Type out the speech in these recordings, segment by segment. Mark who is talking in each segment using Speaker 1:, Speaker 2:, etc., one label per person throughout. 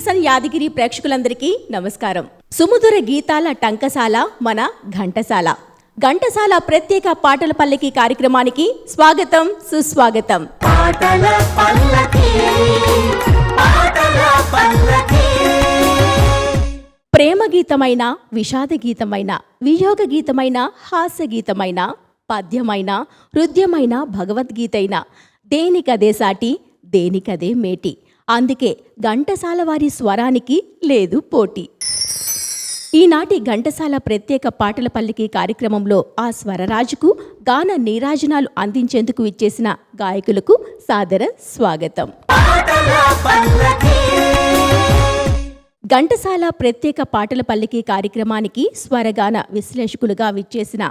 Speaker 1: దూరదర్శన్ యాదగిరి ప్రేక్షకులందరికీ నమస్కారం. సుమధుర గీతాల టంకసాల మన ఘంటసాల. ఘంటసాల ప్రత్యేక పాటల పల్లకి కార్యక్రమానికి స్వాగతం, సుస్వాగతం. ప్రేమ గీతమైన, విషాద గీతమైన, వియోగ గీతమైన, హాస్య గీతమైన, పద్యమైన, హృదయమైన, భగవద్గీతైన దేనికదే సాటి, దేనికదే మేటి. అందుకే ఘంటసాల వారి స్వరానికి లేదు పోటీ. ఈనాటి ఘంటసాల ప్రత్యేక పాటల పల్లకి కార్యక్రమంలో ఆ స్వరరాజుకు గాన నీరాజనాలు అందించేందుకు ఇచ్చేసిన గాయకులకు సాదర స్వాగతం. ఘంటసాల ప్రత్యేక పాటల పల్లకి కార్యక్రమానికి స్వరగాన విశ్లేషకులుగా విచ్చేసిన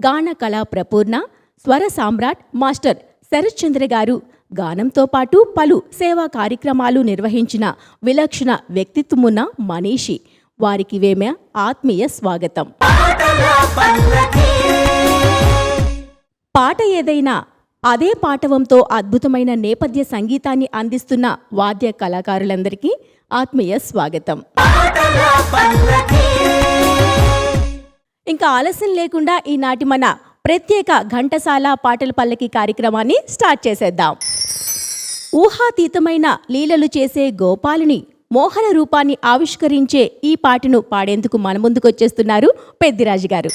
Speaker 1: గాన కళా ప్రపూర్ణ, స్వర సామ్రాట్ మాస్టర్ శరత్చంద్ర గారు, గానంతో పాటు పలు సేవా కార్యక్రమాలు నిర్వహించిన విలక్షణ వ్యక్తిత్వమున్న మనీషి, వారికి వేమ ఆత్మీయ స్వాగతం. పాట ఏదైనా అదే పాటవంతో అద్భుతమైన నేపథ్య సంగీతాన్ని అందిస్తున్న వాద్య కళాకారులందరికీ ఆత్మీయ స్వాగతం. ఇంకా ఆలస్యం లేకుండా ఈనాటి మన ప్రత్యేక ఘంటసాల పాటల పల్లకి కార్యక్రమాన్ని స్టార్ట్ చేసేద్దాం. ఊహాతీతమైన లీలలు చేసే గోపాలుని మోహన రూపాన్ని ఆవిష్కరించే ఈ పాటను పాడేందుకు మన ముందుకు వచ్చేస్తున్నారు పెద్దిరాజు గారు.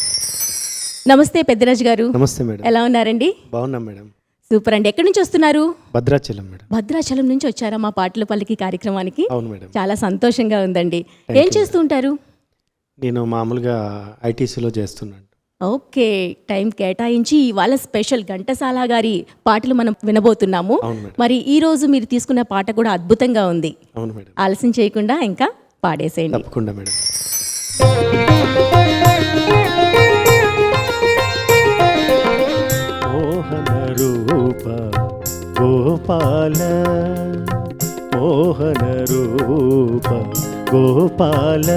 Speaker 1: నమస్తే పెద్దిరాజు గారు.
Speaker 2: నమస్తే మేడం.
Speaker 1: ఎలా ఉన్నారండి?
Speaker 2: బాగున్నాం మేడం.
Speaker 1: సూపర్ అండి. ఎక్కడి నుంచి వస్తున్నారు?
Speaker 2: భద్రాచలం మేడం.
Speaker 1: భద్రాచలం నుంచి వచ్చారా మా పాటల పల్లకి కార్యక్రమానికి?
Speaker 2: అవును మేడం.
Speaker 1: చాలా సంతోషంగా ఉందండి. ఏం చేస్తూ ఉంటారు?
Speaker 2: నేను మామూలుగా ఐటీసీలో చేస్తున్నాను.
Speaker 1: ఓకే, టైం కేటాయించి ఇవాళ స్పెషల్ ఘంటసాల గారి పాటలు మనం వినబోతున్నాము. మరి ఈ రోజు మీరు తీసుకున్న పాట కూడా అద్భుతంగా ఉంది.
Speaker 2: అవును మేడం.
Speaker 1: ఆలస్యం చేయకుండా ఇంకా పాడేసేయండి.
Speaker 2: తప్పకుండా మేడం. మోహన రూప గోపాల, మోహన రూప గోపాల,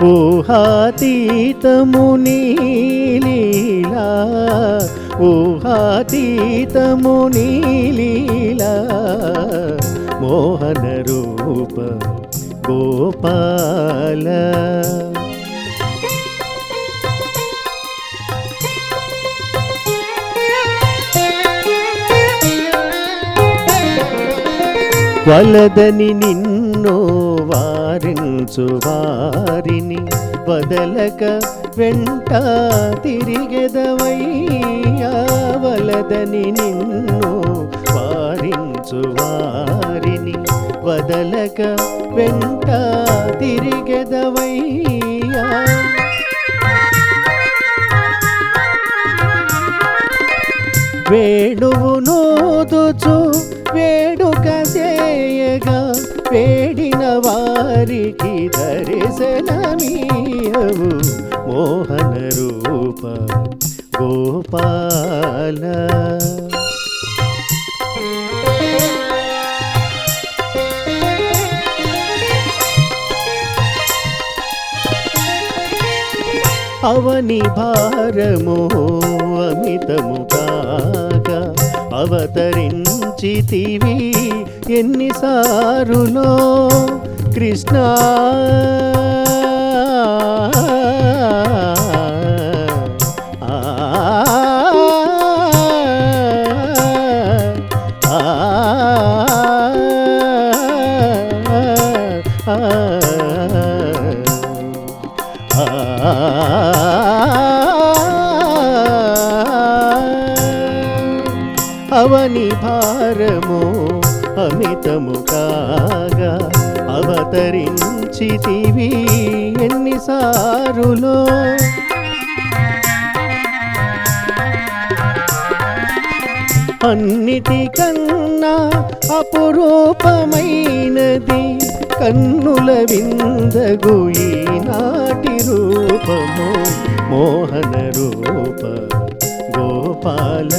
Speaker 2: ఊహాతీతము నీలీలా, ఊహాతీతము నీలీలా, మోహన రూప గోపాల. వలదని నిన్ను వారించు వారిని వదలక వెంట తిరిగెదవయ్యా, వలదని నిన్ను వారించు వారిని వదలక వెంట తిరిగెదవయ్యా, వేణువు నోదుచు వేడుక చేయగా వేడిన వారికి దర్శనమీయవు, మోహన రూప గోపాల. అవని భారము అమితము కాగా అవతరించితివి ఎన్నిసారులో కృష్ణ, అవని భారము అమితము కాగా అవతరించితివి ఎన్నిసారులో, అన్నిటికన్నా అపురూపమైనది కన్నుల విందగు ఈనాటి రూపము, మోహన రూప గోపాల.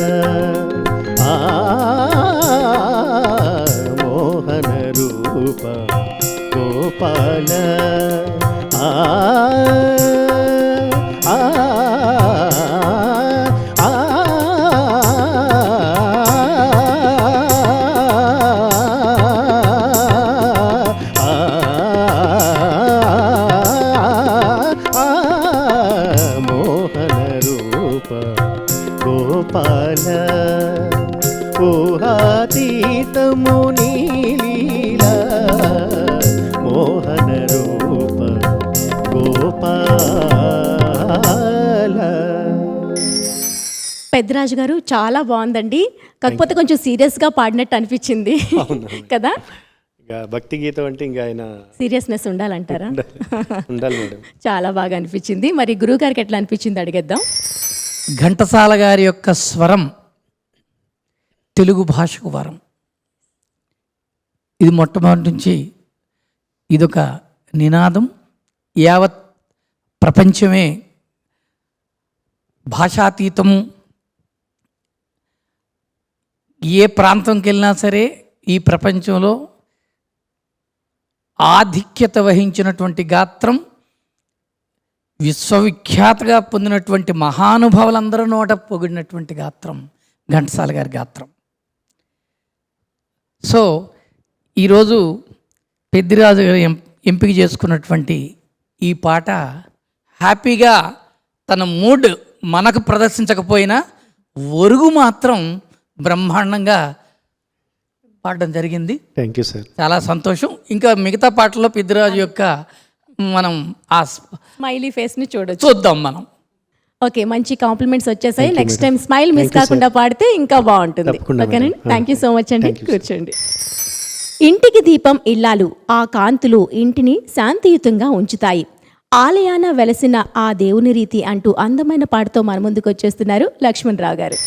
Speaker 2: మోహన రూప గోపాల. నీ లీలా మోహన రూప గోపాల.
Speaker 1: పెద్దరాజు గారు చాలా బాగుందండి. కాకపోతే కొంచెం సీరియస్గా పాడినట్టు అనిపించింది కదా.
Speaker 2: ఇక భక్తి గీతం అంటే ఇంకా ఆయన
Speaker 1: సీరియస్నెస్ ఉండాలంటారా?
Speaker 2: ఉండాలి మేడం.
Speaker 1: చాలా బాగా అనిపించింది. మరి గురువు గారికి ఎట్లా అనిపించింది అడిగేద్దాం.
Speaker 3: ఘంటసాల గారి యొక్క స్వరం తెలుగు భాషకు వరం. ఇది మొట్టమొదటి నుంచి ఇదొక నినాదం. యావత్ ప్రపంచమే భాషాతీతము. ఏ ప్రాంతంకి వెళ్ళినా సరే ఈ ప్రపంచంలో ఆధిక్యత వహించినటువంటి గాత్రం, విశ్వవిఖ్యాతగా పొందినటువంటి మహానుభావులందరూ నోట పొగిడినటువంటి గాత్రం ఘంటసాల గారి గాత్రం. సో ఈరోజు పెద్దిరాజు గారు ఎంపిక చేసుకున్నటువంటి ఈ పాట హ్యాపీగా తన మూడ్ మనకు ప్రదర్శించకపోయినా ఒరుగు మాత్రం బ్రహ్మాండంగా పాడడం జరిగింది.
Speaker 2: Thank you sir.
Speaker 3: చాలా సంతోషం. ఇంకా మిగతా పాటల్లో పెద్దిరాజు యొక్క మనం ఆ
Speaker 1: స్మైలీ ఫేస్ ని
Speaker 3: చూద్దాం మనం.
Speaker 1: ఓకే, మంచి కాంప్లిమెంట్స్ వచ్చేసాయి. నెక్స్ట్ టైం స్మైల్ మిస్ కాకుండా పాడితే ఇంకా బాగుంటుంది. ఓకేనండి, థ్యాంక్ యూ సో మచ్ అండి. కూర్చోండి. ఇంటికి దీపం ఇల్లాలు, ఆ కాంతులు ఇంటిని శాంతియుతంగా ఉంచుతాయి. ఆలయాన వెలసిన ఆ దేవుని రీతి అంటూ అందమైన పాటతో మన ముందుకు వచ్చేస్తున్నారు లక్ష్మణ్ రావు గారు.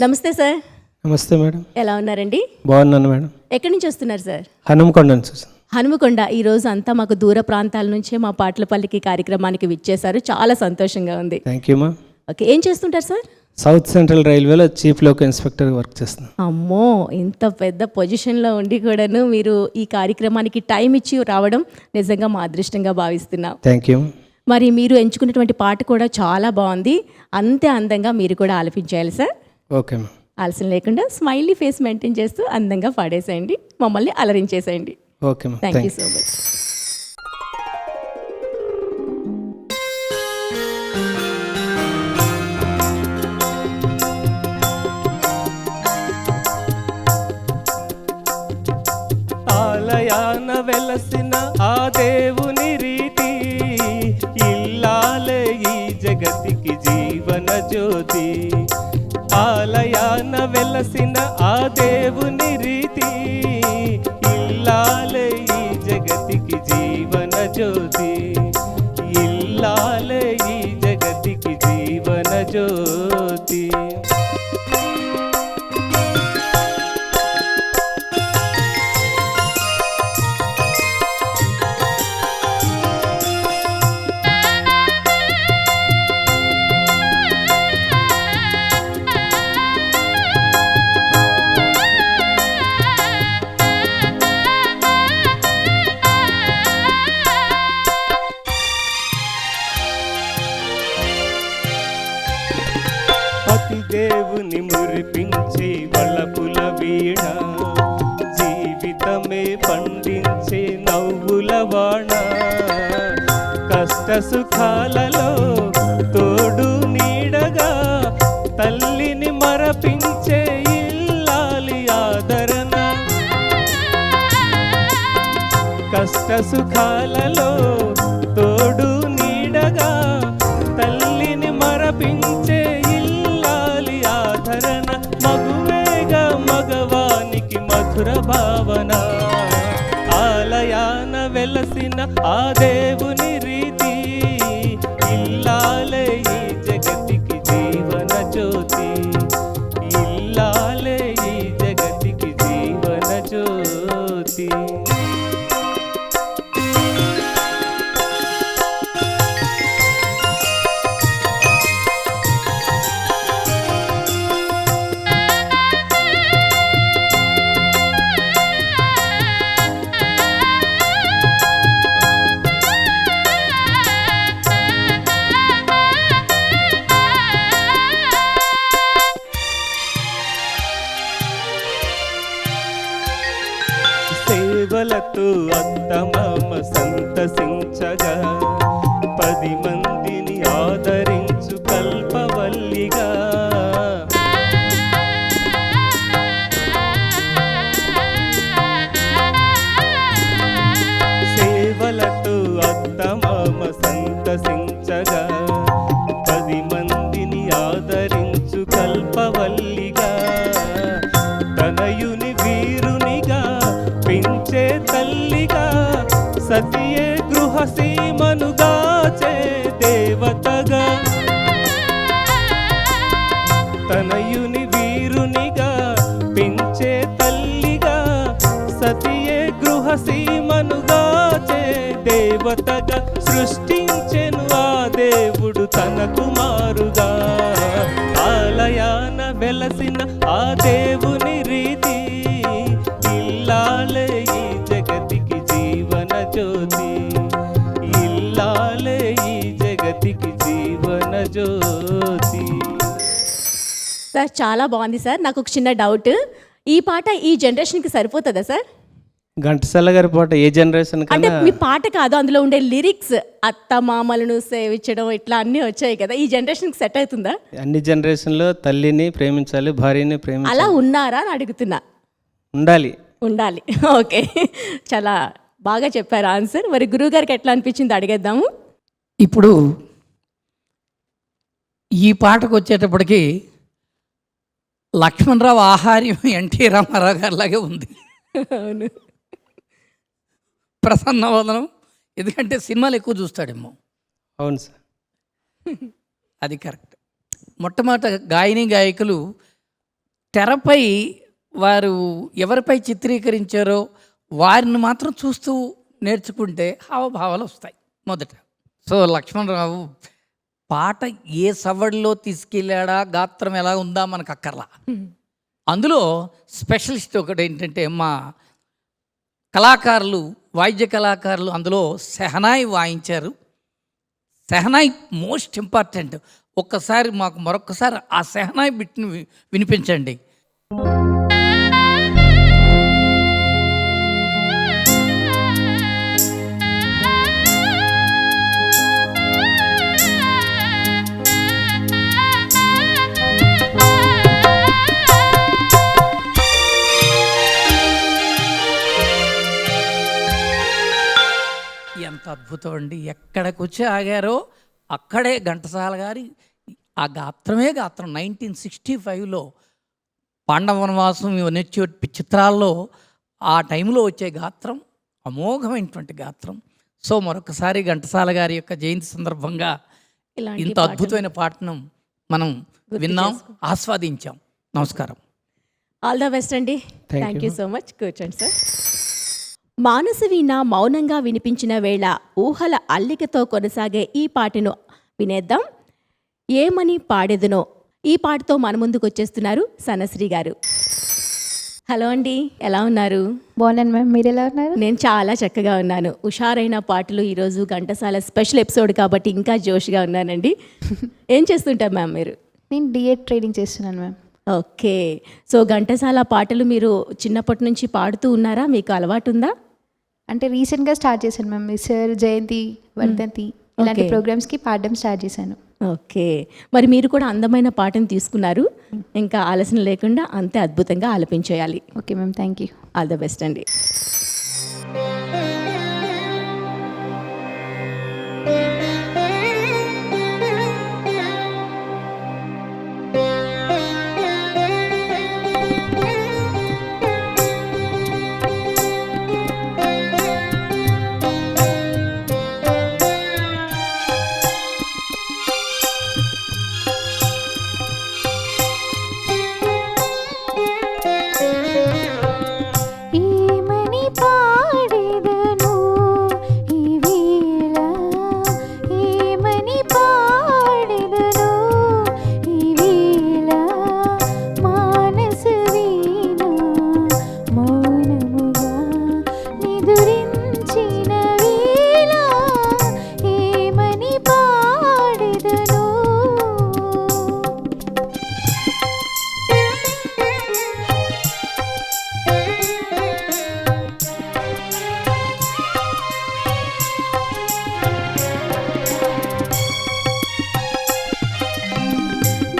Speaker 1: నమస్తే సార్.
Speaker 4: నమస్తే మేడం.
Speaker 1: ఎలా ఉన్నారండి?
Speaker 4: బాగున్నాను మేడం.
Speaker 1: ఎక్కడి నుంచి వస్తున్నారు సార్?
Speaker 4: హనుమకొండ నుంచి.
Speaker 1: హనుమకొండ. ఈ రోజు అంతా మాకు దూర ప్రాంతాల నుంచే మా పాటల పల్లికి కార్యక్రమానికి విచ్చేశారు. చాలా సంతోషంగా ఉంది.
Speaker 4: థ్యాంక్ యూ మా.
Speaker 1: ఓకే, ఏం చేస్తుంటారు సార్?
Speaker 4: సౌత్ సెంట్రల్ రైల్వేలో చీఫ్ లోకో ఇన్స్పెక్టర్ వర్క్ చేస్తున్నాను.
Speaker 1: అమ్మో, ఇంత పెద్ద పొజిషన్లో ఉండి కూడాను మీరు ఈ కార్యక్రమానికి టైం ఇచ్చి రావడం నిజంగా మా అదృష్టంగా భావిస్తున్నాం.
Speaker 4: Thank you.
Speaker 1: మరి మీరు ఎంచుకున్నటువంటి పాట కూడా చాలా బాగుంది. అంతే అందంగా మీరు కూడా ఆలపించాలి సార్.
Speaker 4: ఓకే మా.
Speaker 1: ఆలస్యం లేకుండా స్మైలీ ఫేస్ మెయింటైన్ చేస్తూ అందంగా పాడేసేయండి, మమ్మల్ని అలరించేసేయండి.
Speaker 4: ఓకే మా.
Speaker 1: Thank you so much.
Speaker 5: ఆలయాన వెలసిన ఆ దేవుని రీతి, ఇల్లాలే ఈ జగతికి జీవన జ్యోతి. ఆలయాన వెలసిన ఆ దేవుని రీతి, ఇల్లాలే ఈ జగతికి జీవన జ్యోతి. ఇల్లాలే ఈ జగతికి జీవన జ్యోతి. దేవుని మురిపించే వలపుల వీణ, జీవితమే పండించే నవ్వుల వాణ. కష్ట సుఖాలలో తోడు నీడగా తల్లిని మరపించే ఇల్లాలి ఆదరణ. కష్ట సుఖాలలో తోడు నీడగా తల్లిని మరపించే మగువేగా మగవానికి మధుర భావన. ఆలయాన వెలసిన ఆ దేవుని రీతి, ఇల్లాలే ఈ జగతికి జీవన జ్యోతి. ఇల్లాలే ఈ జగతికి జీవన జ్యోతి. సేవలతో అత్తమామ సంతసించగా, 10 మందిని ఆదరించు కల్పవల్లిగా. సతియే గృహసీమనుగాచే దేవతగా సృష్టించెను ఆ దేవుడు తన కుమారుగా. ఆలయాన వెలసిన ఆ దేవుని రీతి ఇల్లాలే ఈ జగతికి జీవన జ్యోతి. ఇల్లాలే ఈ జగతికి జీవన జ్యోతి.
Speaker 1: సార్ చాలా బాగుంది సార్. నాకు ఒక చిన్న డౌట్, ఈ పాట ఈ జనరేషన్కి సరిపోతుందా సార్?
Speaker 4: ఘంటసాల గారి పాట ఏ జనరేషన్
Speaker 1: అంటే
Speaker 4: కన్నా
Speaker 1: మీ పాట కాదు, అందులో ఉండే లిరిక్స్ అత్త మామలను సేవించడం ఇట్లా అన్నీ వచ్చాయి కదా, ఈ జనరేషన్కి సెట్ అవుతుందా?
Speaker 4: అన్ని జనరేషన్లో తల్లిని ప్రేమించాలి, భార్యని
Speaker 1: అలా
Speaker 4: ప్రేమించాలి,
Speaker 1: ఉన్నారా అని అడుగుతున్నా.
Speaker 4: ఉండాలి.
Speaker 1: ఉండాలి. ఓకే, చాలా బాగా చెప్పారు ఆన్సర్. మరి గురువు గారికి ఎట్లా అనిపించింది అడిగేద్దాము.
Speaker 3: ఇప్పుడు ఈ పాటకు వచ్చేటప్పటికి లక్ష్మణరావు ఆహార్యం ఎన్టీ రామారావు గారిలాగే ఉంది.
Speaker 1: అవును.
Speaker 3: ప్రసన్నవదనం, ఎందుకంటే సినిమాలు ఎక్కువ చూస్తాడేమో.
Speaker 4: అవును సార్.
Speaker 3: అది కరెక్ట్. మొట్టమొదట గాయని గాయకులు తెరపై వారు ఎవరిపై చిత్రీకరించారో వారిని మాత్రం చూస్తూ నేర్చుకుంటే హావభావాలు వస్తాయి మొదట. సో లక్ష్మణరావు పాట ఏ సవడిలో తీసుకెళ్ళాడా, గాత్రం ఎలా ఉందా మనకు అక్కర్లా. అందులో స్పెషలిస్ట్ ఒకటి ఏంటంటే మా కళాకారులు, వాయిద్య కళాకారులు అందులో సెహనాయి వాయించారు. సెహనాయి మోస్ట్ ఇంపార్టెంట్. ఒక్కసారి మాకు మరొకసారి ఆ సెహనాయి బిట్ని వినిపించండి. ఎంత అద్భుతం అండి. ఎక్కడికి వచ్చి ఆగారో అక్కడే ఘంటసాల గారి ఆ గాత్రమే గాత్రం. 1965లో పాండవ వనవాసం ఇవన్నీ చిత్రాల్లో ఆ టైంలో వచ్చే గాత్రం అమోఘమైనటువంటి గాత్రం. సో మరొకసారి ఘంటసాల గారి యొక్క జయంతి సందర్భంగా
Speaker 1: ఇలాంటి
Speaker 3: ఇంత అద్భుతమైన పాటను మనం విన్నాం, ఆస్వాదించాం. నమస్కారం.
Speaker 1: ఆల్ ద బెస్ట్ అండి.
Speaker 4: Thank
Speaker 1: thank
Speaker 4: you.
Speaker 1: You so much. కూర్చోండి సార్. మానసవీణ మౌనంగా వినిపించిన వేళ ఊహల అల్లికతో కొనసాగే ఈ పాటను వినేద్దాం. ఏమని పాడేదునో ఈ పాటతో మన ముందుకు వచ్చేస్తున్నారు సనశ్రీ గారు. హలో అండి, ఎలా ఉన్నారు?
Speaker 6: బాగున్నాను మ్యామ్, మీరు ఎలా ఉన్నారు?
Speaker 1: నేను చాలా చక్కగా ఉన్నాను. హుషారైన పాటలు ఈరోజు ఘంటసాల స్పెషల్ ఎపిసోడ్ కాబట్టి ఇంకా జోష్గా ఉన్నానండి. ఏం చేస్తుంటారు మ్యామ్ మీరు?
Speaker 6: నేను డిఎడ్ ట్రేడింగ్ చేస్తున్నాను మ్యామ్.
Speaker 1: ఓకే. సో ఘంటసాల పాటలు మీరు చిన్నప్పటి నుంచి పాడుతూ ఉన్నారా? మీకు అలవాటు ఉందా?
Speaker 6: అంటే రీసెంట్గా స్టార్ట్ చేశాను మ్యామ్. సార్ జయంతి, వర్ధంతి ఇలాంటి
Speaker 1: Okay.
Speaker 6: ప్రోగ్రామ్స్కి పాడడం స్టార్ట్ చేశాను.
Speaker 1: ఓకే. మరి మీరు కూడా అందమైన పాటను తీసుకున్నారు. ఇంకా ఆలస్యం లేకుండా అంతే అద్భుతంగా ఆలపించేయాలి.
Speaker 6: Okay ma'am, thank you.
Speaker 1: All the best అండి.
Speaker 6: ఏమని పాడేదను ఈ వేళ, ఏమని పాడేదను ఈ వేళ, మానస వీణ మౌనముగా నిదురించిన వేళ, ఏమని పాడేదను.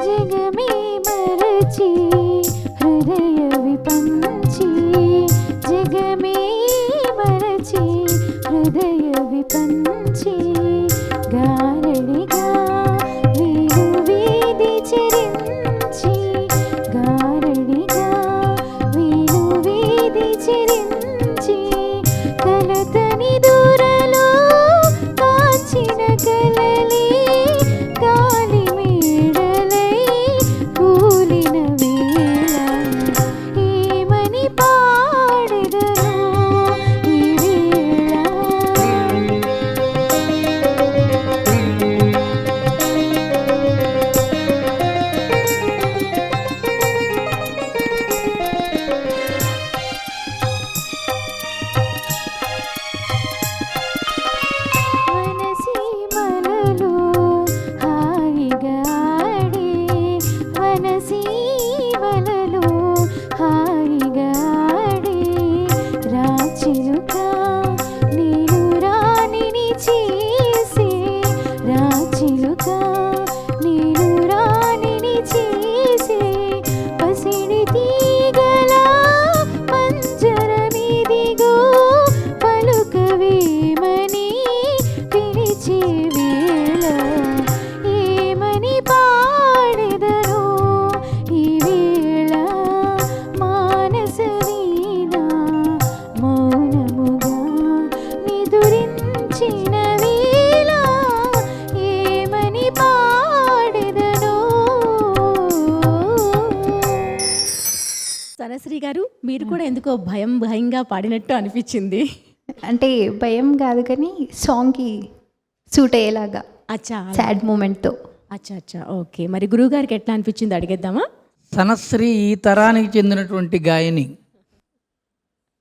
Speaker 6: జగమే మరచి హృదయ విపంచి, జగమే మరచి హృదయ విపంచి, గారడిగా వీడు వీధి చెరించి, గారడిగా వీడు వీధి చెరించి, కలతని దూరలో కాచిన కలలి గాలి మేడలై కూలిన వేళ, ఏమని పాడెదను
Speaker 1: గాయత్రి గారు, మీరు కూడా ఎందుకో భయంగా పాడినట్టు అనిపించింది.
Speaker 6: అంటే భయం కాదు కానీ సాంగ్కి సూట్ అయ్యేలాగా
Speaker 1: అచ్చా
Speaker 6: సాడ్ మూమెంట్తో.
Speaker 1: అచ్చా ఓకే. మరి గురువుగారికి ఎట్లా అనిపించింది అడిగేద్దామా?
Speaker 3: సనశ్రీ ఈ తరానికి చెందినటువంటి గాయని.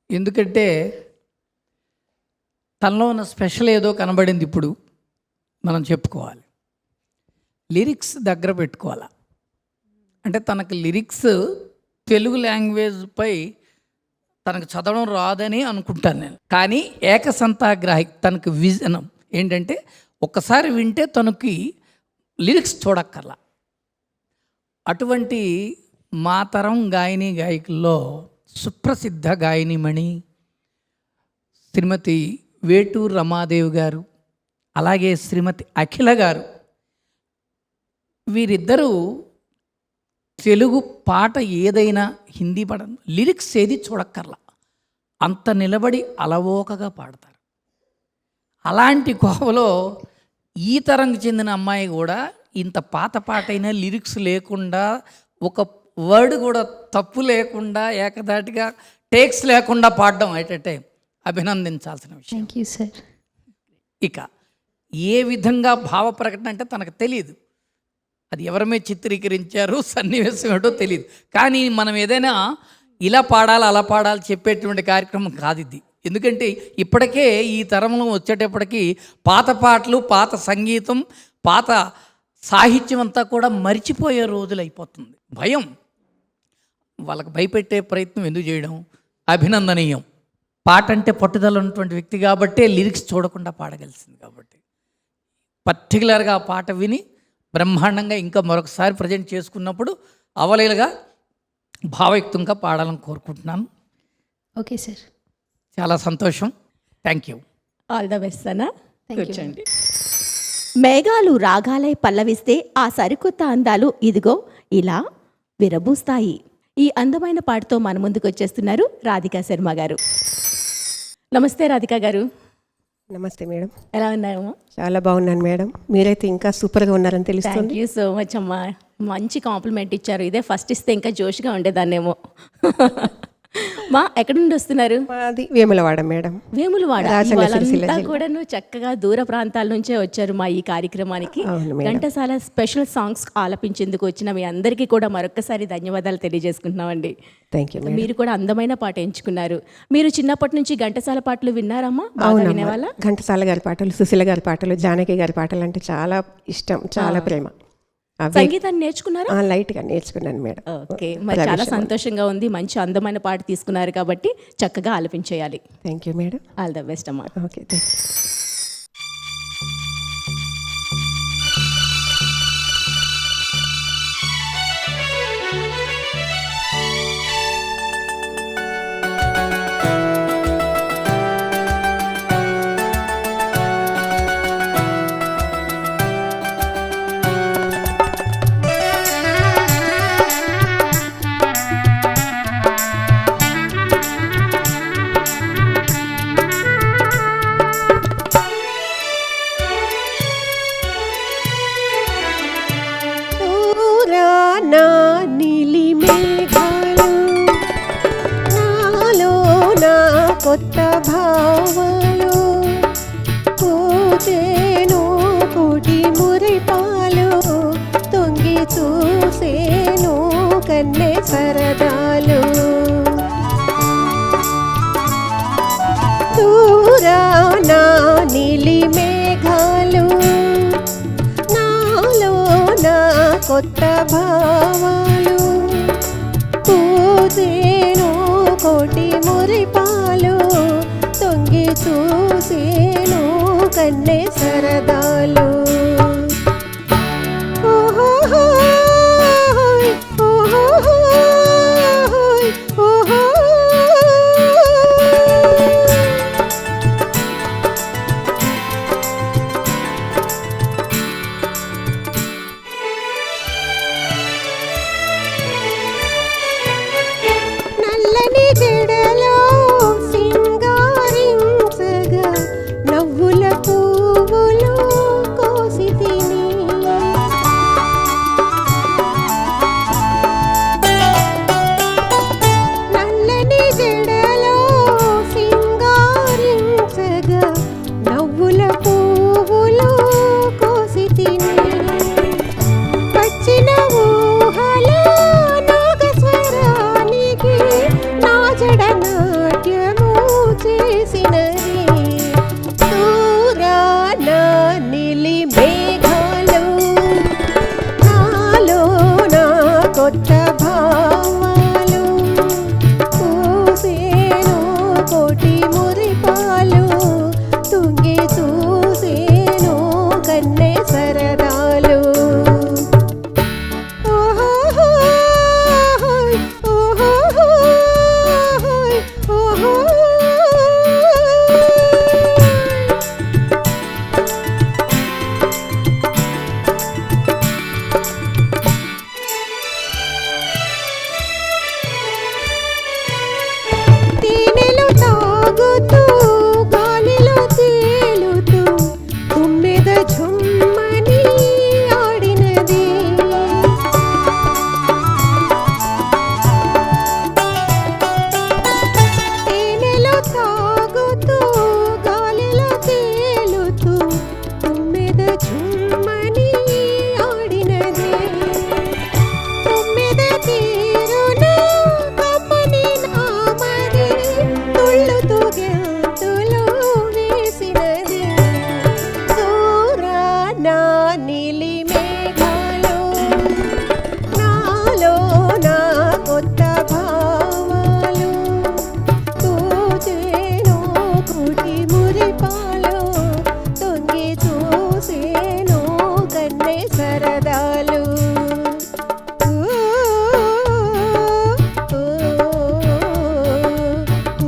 Speaker 3: ఎందుకంటే తనలో ఉన్న స్పెషల్ ఏదో కనబడింది. ఇప్పుడు మనం చెప్పుకోవాలి, లిరిక్స్ దగ్గర పెట్టుకోవాలా. అంటే తనకు లిరిక్స్ తెలుగు లాంగ్వేజ్పై తనకు చదవడం రాదని అనుకుంటాను నేను. కానీ ఏకసంతాగ్రాహి తనకు విజనం ఏంటంటే ఒక్కసారి వింటే తనకి లిరిక్స్ చూడక్కర్లా. అటువంటి మా తరం గాయని గాయకుల్లో సుప్రసిద్ధ గాయనిమణి శ్రీమతి వేటూరు రమాదేవి గారు, అలాగే శ్రీమతి అఖిల గారు. వీరిద్దరూ తెలుగు పాట ఏదైనా హిందీ పాట లిరిక్స్ ఏది చూడక్కర్లా, అంత నిలబడి అలవోకగా పాడతారు. అలాంటి కోవలో ఈ తరంకి చెందిన అమ్మాయి కూడా ఇంత పాత పాట అయినా లిరిక్స్ లేకుండా, ఒక వర్డ్ కూడా తప్పు లేకుండా, ఏకదాటిగా టేక్స్ లేకుండా పాడడం అయితే అభినందించాల్సిన విషయం.
Speaker 6: Thank you sir.
Speaker 3: ఇక ఏ విధంగా భావ ప్రకటన అంటే తనకు తెలియదు, అది ఎవరమే చిత్రీకరించారు, సన్నివేశం ఏంటో తెలియదు. కానీ మనం ఏదైనా ఇలా పాడాలి అలా పాడాలి చెప్పేటువంటి కార్యక్రమం కాదు ఇది. ఎందుకంటే ఇప్పటికే ఈ తరంలో వచ్చేటప్పటికి పాత పాటలు, పాత సంగీతం, పాత సాహిత్యం అంతా కూడా మరిచిపోయే రోజులు అయిపోతుంది. భయం, వాళ్ళకి భయపెట్టే ప్రయత్నం ఎందుకు చేయడం అభినందనీయం. పాట అంటే పట్టుదల ఉన్నటువంటి వ్యక్తి కాబట్టే లిరిక్స్ చూడకుండా పాడగలిసింది. కాబట్టి పర్టికులర్గా ఆ పాట విని బ్రహ్మాండంగా ఇంకా మరొకసారి ప్రజెంట్ చేసుకున్నప్పుడు అవలీలుగా భావయుక్తంగా పాడాలని కోరుకుంటున్నాను.
Speaker 6: Okay sir.
Speaker 3: చాలా సంతోషం. Thank you.
Speaker 1: All the best అన్న.
Speaker 6: Thank you.
Speaker 1: కూర్చోండి. మేఘాలు రాగాలై పల్లవిస్తే ఆ సరికొత్త అందాలు ఇదిగో ఇలా విరబూస్తాయి. ఈ అందమైన పాటతో మన ముందుకు వచ్చేస్తున్నారు రాధికా శర్మ గారు. నమస్తే రాధికా గారు.
Speaker 7: నమస్తే మేడం.
Speaker 1: ఎలా ఉన్నాయమ్మా?
Speaker 7: చాలా బాగున్నాను మేడం. మీరైతే ఇంకా సూపర్గా ఉన్నారని తెలుస్తుంది.
Speaker 1: థ్యాంక్ యూ సో మచ్ అమ్మా. మంచి కాంప్లిమెంట్ ఇచ్చారు. ఇదే ఫస్ట్ ఇస్తే ఇంకా జోష్గా ఉండేదాన్నేమో. మా ఎక్కడి నుండి వస్తున్నారు?
Speaker 7: మాది వేములవాడ మేడం.
Speaker 1: వేములవాడ.
Speaker 7: రాజన్న సిరిసిల్ల
Speaker 1: వాళ్ళంతా
Speaker 7: జిల్లా.
Speaker 1: కూడాను చక్కగా దూర ప్రాంతాల నుంచే వచ్చారు మా ఈ కార్యక్రమానికి.
Speaker 7: అవును మేడం.
Speaker 1: ఘంటసాల స్పెషల్ సాంగ్స్ ఆలపించేందుకు వచ్చిన మీ అందరికీ కూడా మరొకసారి ధన్యవాదాలు తెలియజేసుకుంటున్నామండి.
Speaker 7: Thank you madam.
Speaker 1: మీరు కూడా అందమైన పాట ఎంచుకున్నారు. మీరు చిన్నప్పటి నుంచి ఘంటసాల పాటలు విన్నారమ్మా? బాగా
Speaker 7: అవునమ్మా.
Speaker 1: వినేవాళ్ళ?
Speaker 7: ఘంటసాల గారి పాటలు, సుశీల గారి పాటలు, జానకి గారి పాటలు అంటే చాలా ఇష్టం, చాలా ప్రేమ. అవి
Speaker 1: సంగీతాన్ని నేర్చుకున్నారా?
Speaker 7: లైట్గా నేర్చుకున్నాను మేడం.
Speaker 1: ఓకే, మరి చాలా సంతోషంగా ఉంది. మంచి అందమైన పాట తీసుకున్నారు కాబట్టి చక్కగా ఆలపించేయాలి.
Speaker 7: Thank you madam.
Speaker 1: All the best అమ్మా.
Speaker 7: Okay, thank you. నా నీలి మేఘాలు, నాలో నా కొత్త భావాలు, పూజేను కోటి మురిపాలు, తొంగి చూసేను కన్నె సరదాలు. దూరానా నీలి మేఘాలు, నాలో నా కొత్త భావాలు, పూజేను కోటి మురిపాలు, తొంగి చూసేను కన్నె సరదాలు. ఓహోహోయ్, ఓహోహోయ్, ఓహోహోయ్. నల్లని జడలో సింగారించగా నవ్వుల పువ్వులు తాగుతూ గాలిలో తేలుతూ తుమ్మెద చుమ్మని ఆడినదే తుమ్మెద తీరున కమ్మని నామది తుళ్ళుతూ గెంతులు వేసినది దూరాన నీలి మేఘాలు నాలో నా కొత్త భావాలు తూచేను కుటి మురిపాలు తొంగి చూసేను కన్నే సరదాలు ఊ, ఊ, ఊ,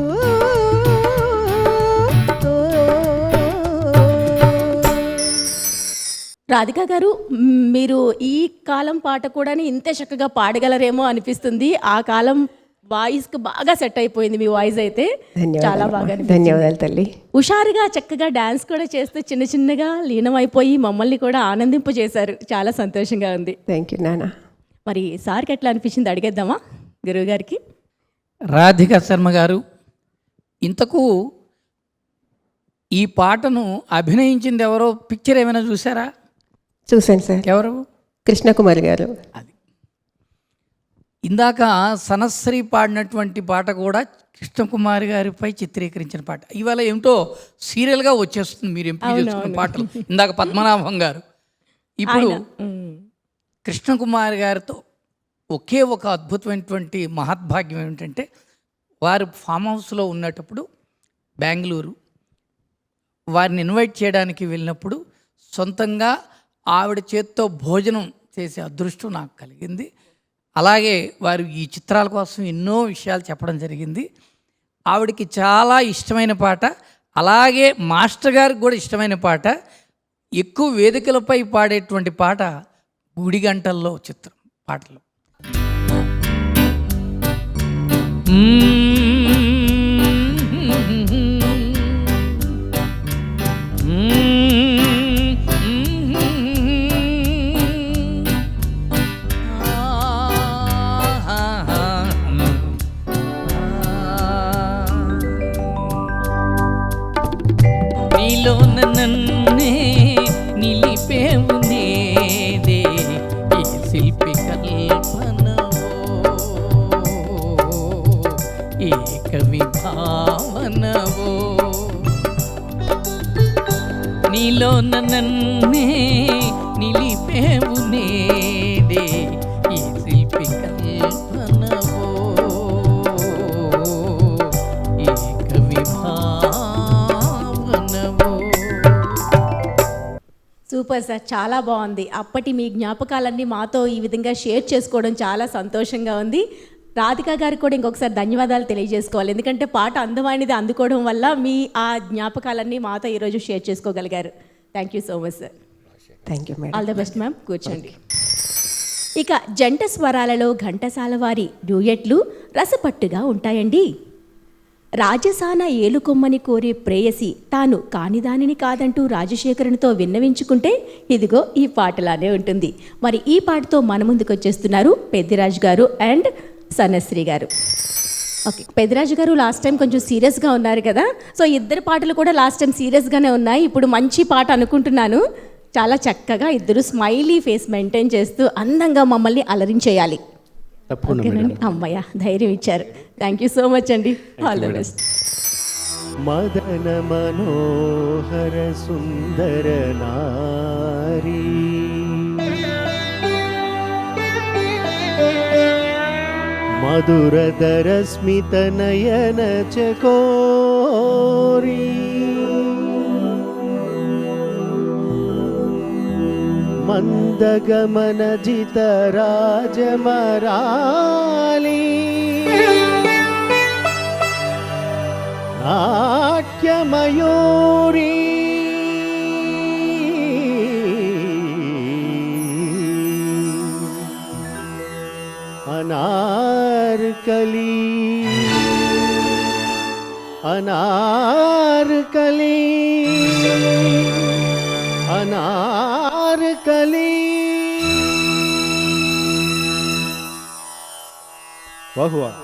Speaker 1: రాధిక గారు, మీరు ఈ కాలం పాట కూడా ఇంతే చక్కగా పాడగలరేమో అనిపిస్తుంది. ఆ కాలం వాయిస్కి బాగా సెట్ అయిపోయింది మీ వాయిస్ అయితే. చాలా బాగా అనిపించింది.
Speaker 7: ధన్యవాదాలు తల్లి.
Speaker 1: హుషారుగా చక్కగా డాన్స్ కూడా చేస్తూ చిన్న చిన్నగా లీనమైపోయి మమ్మల్ని కూడా ఆనందింపజేశారు. చాలా సంతోషంగా ఉంది.
Speaker 7: థ్యాంక్ యూ నాన్న.
Speaker 1: మరి సార్కి ఎట్లా అనిపించింది అడిగేద్దామా గురువు గారికి?
Speaker 3: రాధిక శర్మ గారు, ఇంతకు ఈ పాటను అభినయించింది ఎవరో పిక్చర్ ఏమైనా చూసారా?
Speaker 7: చూశాను సార్.
Speaker 3: ఎవరు?
Speaker 7: కృష్ణకుమారి గారు.
Speaker 3: అది ఇందాక సనశ్రీ పాడినటువంటి పాట కూడా కృష్ణకుమారి గారిపై చిత్రీకరించిన పాట. ఇవాళ ఏమిటో సీరియల్గా వచ్చేస్తుంది మీరు ఎంపిక చేసుకున్న పాటలు. ఇందాక పద్మనాభం గారు, ఇప్పుడు కృష్ణకుమారి గారితో ఒకే ఒక అద్భుతమైనటువంటి మహద్భాగ్యం ఏమిటంటే, వారు ఫామ్ హౌస్లో ఉన్నప్పుడు బెంగళూరు వారిని ఇన్వైట్ చేయడానికి వెళ్ళినప్పుడు సొంతంగా ఆవిడ చేత్తో భోజనం చేసే అదృష్టం నాకు కలిగింది. అలాగే వారు ఈ చిత్రాల కోసం ఎన్నో విషయాలు చెప్పడం జరిగింది. ఆవిడకి చాలా ఇష్టమైన పాట, అలాగే మాస్టర్ గారికి కూడా ఇష్టమైన పాట, ఎక్కువ వేదికలపై పాడేటువంటి పాట గుడిగంటల్లో చిత్రం పాటలు. నీలో నన్నే నిలిపేవు నేదే ఈ శిల్పి కల్పనవో ఏ కవి భావనవో నీలో నన్నే నిలిపేవు నేదే ఈ శిల్పి కల్పనవో ఏ కవి భావనవో.
Speaker 1: సూపర్ సార్, చాలా బాగుంది. అప్పటి మీ జ్ఞాపకాలన్నీ మాతో ఈ విధంగా షేర్ చేసుకోవడం చాలా సంతోషంగా ఉంది. రాధిక గారికి కూడా ఇంకొకసారి ధన్యవాదాలు తెలియజేసుకోవాలి. ఎందుకంటే పాట అందమైనది అందుకోవడం వల్ల మీ ఆ జ్ఞాపకాలన్నీ మాతో ఈరోజు షేర్ చేసుకోగలిగారు. Thank you so much sir.
Speaker 7: Thank you madam.
Speaker 1: All the best ma'am. కూర్చోండి. ఇక జంట స్వరాలలో ఘంటసాల వారి డ్యూయెట్లు రసపట్టుగా ఉంటాయండి. రాజసాన ఏలుకొమ్మని కోరే ప్రేయసి తాను కానిదానిని కాదంటూ రాజశేఖరునితో విన్నవించుకుంటే ఇదిగో ఈ పాటలానే ఉంటుంది. మరి ఈ పాటతో మన ముందుకు వచ్చేస్తున్నారు పెద్దిరాజు గారు అండ్ సనశ్రీ గారు. ఓకే, పెద్దిరాజు గారు లాస్ట్ టైం కొంచెం సీరియస్గా ఉన్నారు కదా, సో ఇద్దరు పాటలు కూడా లాస్ట్ టైం సీరియస్గానే ఉన్నాయి. ఇప్పుడు మంచి పాట అనుకుంటున్నాను. చాలా చక్కగా ఇద్దరు స్మైలీ ఫేస్ మెయింటైన్ చేస్తూ అందంగా మమ్మల్ని అలరించేయాలి.
Speaker 2: తప్పకుండా మేడం.
Speaker 1: ఓకేనండి, అమ్మయ్య ధైర్యం ఇచ్చారు. థ్యాంక్ యూ సో మచ్ అండి. All the best.
Speaker 2: మదన మనోహర సుందర నారీ మధురధర స్మిత నయన చకోరీ మందగమన జిత రాజమరాళీ నాట్యమయూరీ అనార్కలి అనార్కలి అనార్కలి. వాహ్ వాహ్.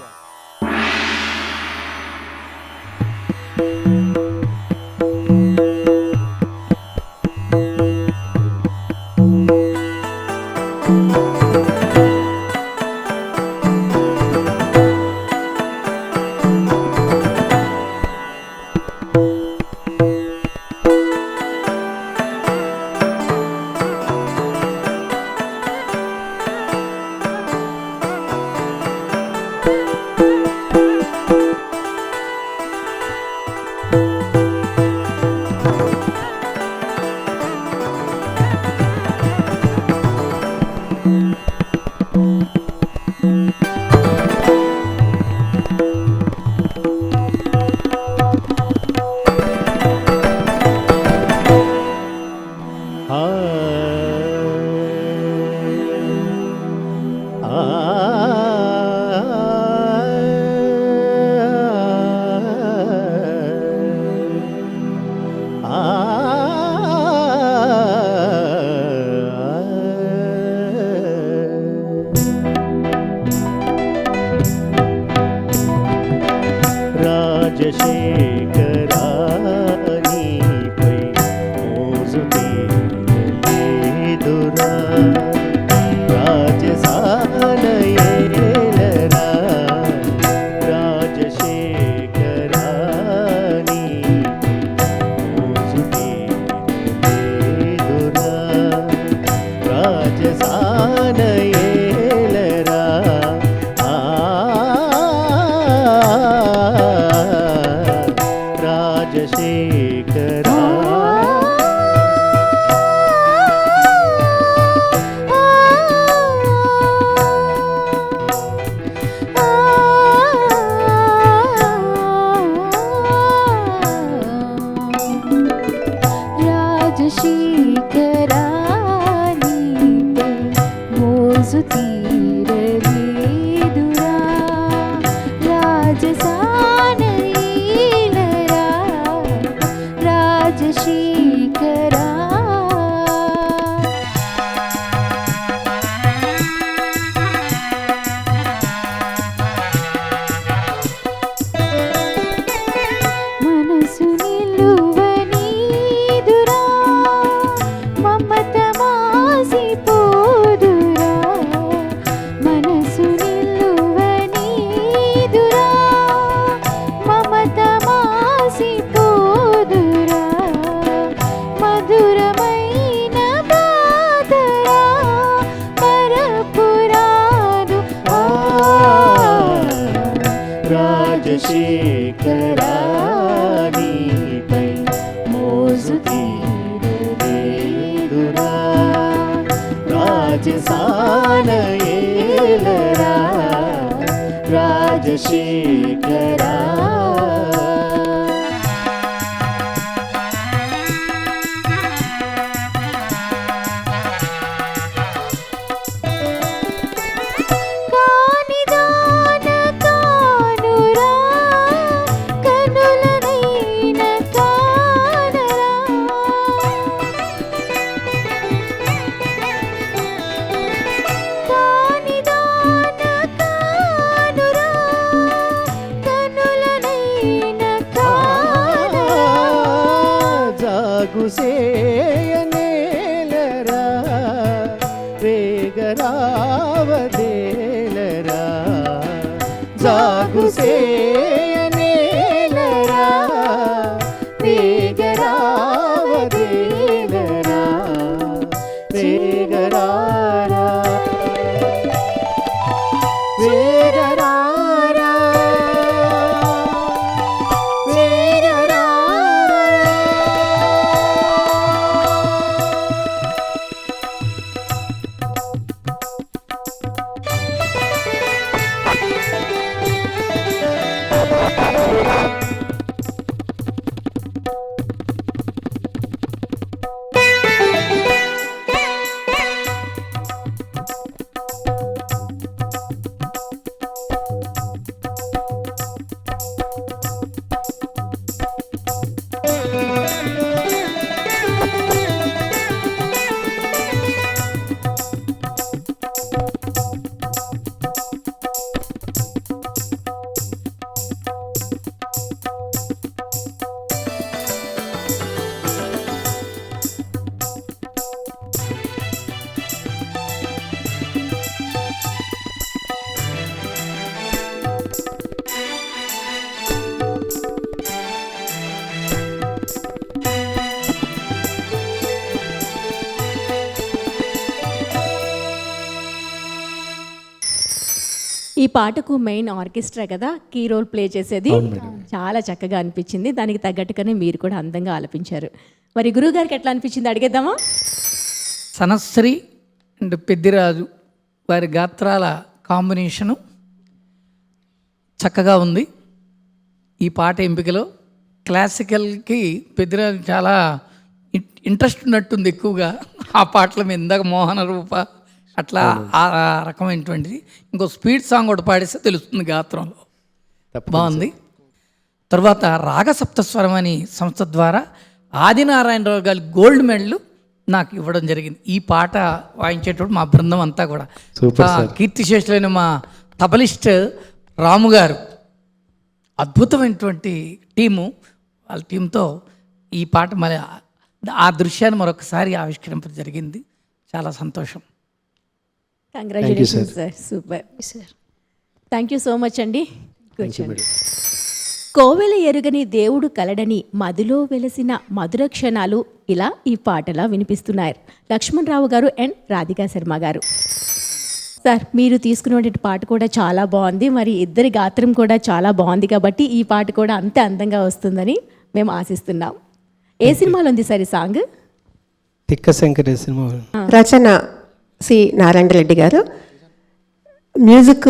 Speaker 2: రాజశేఖరానిపై మోజు తీరలేదురా రాజసానయేలరా రాజశేఖరానిపై మోజు తీరలేదురా రాజసానయేలరా రాజశేఖరా
Speaker 6: రాజశేఖరానిపై మోజు తీరలేదురా రాజసానయేలరా రాజశేఖరా మనసు నిలువనీదురా మమత మాసిపోదురా మనసు నిలువనీదురా మమత మాసిపోదురా మధురమైన బాధరా మరపురాదు
Speaker 2: రాజశేఖరానిపై మోజు తీరలేదురా రాజసానయేలరా రాజశేఖరా
Speaker 6: కానిదాన కానురా కనులనైన కానరా కానిదాన కానురా కనులనైన కానరా
Speaker 2: జాగుసేయనేలరా వేగరావదేలరా జాగుసేయనేలరా వేగరావదేలరా వేగరారా వేగరారా వేగరారా
Speaker 1: ఈ పాటకు మెయిన్ ఆర్కెస్ట్రా కదా కీ రోల్ ప్లే చేసేది. చాలా చక్కగా అనిపించింది. దానికి తగ్గట్టుగానే మీరు కూడా అందంగా ఆలపించారు. మరి గురువుగారికి ఎట్లా అనిపించింది అడిగేద్దామా?
Speaker 3: సనశ్రీ అండ్ పెద్దిరాజు వారి గాత్రాల కాంబినేషను చక్కగా ఉంది. ఈ పాట ఎంపికలో క్లాసికల్కి పెద్దిరాజు చాలా ఇంట్రెస్ట్ ఉన్నట్టుంది ఎక్కువగా ఆ పాటల మీద. ఇందాక మోహన రూప అట్లా ఆ రకమైనటువంటిది. ఇంకో స్పీడ్ సాంగ్ ఒకటి పాడిస్తే తెలుస్తుంది గాత్రంలో. బాగుంది. తర్వాత రాగసప్తస్వరం అని సంస్థ ద్వారా ఆదినారాయణరావు గారి గోల్డ్ మెడల్ నాకు ఇవ్వడం జరిగింది. ఈ పాట వాయించేటప్పుడు మా బృందం అంతా కూడా కీర్తిశేషులైన మా తబలిస్ట్ రాము గారు, అద్భుతమైనటువంటి టీము, వాళ్ళ టీంతో ఈ పాట మరి ఆ దృశ్యాన్ని మరొకసారి ఆవిష్కరింపడం జరిగింది. చాలా సంతోషం.
Speaker 1: Congratulations sir, super
Speaker 6: sir.
Speaker 1: Thank you so much అండి. కూర్చోండి. కోవెల ఎరుగని దేవుడు కలడని మదిలో వెలసిన మధుర క్షణాలు ఇలా ఈ పాటలా వినిపిస్తున్నారు లక్ష్మణరావు గారు అండ్ రాధికా శర్మ గారు. సార్, మీరు తీసుకున్నటువంటి పాట కూడా చాలా బాగుంది. మరి ఇద్దరి గాత్రం కూడా చాలా బాగుంది కాబట్టి ఈ పాట కూడా అంతే అందంగా వస్తుందని మేము ఆశిస్తున్నాం. ఏ సినిమాలో ఉంది సార్ ఈ సాంగ్?
Speaker 4: తిక్క శంకరే సినిమా.
Speaker 7: రచన సి నారాయణ రెడ్డి గారు, మ్యూజిక్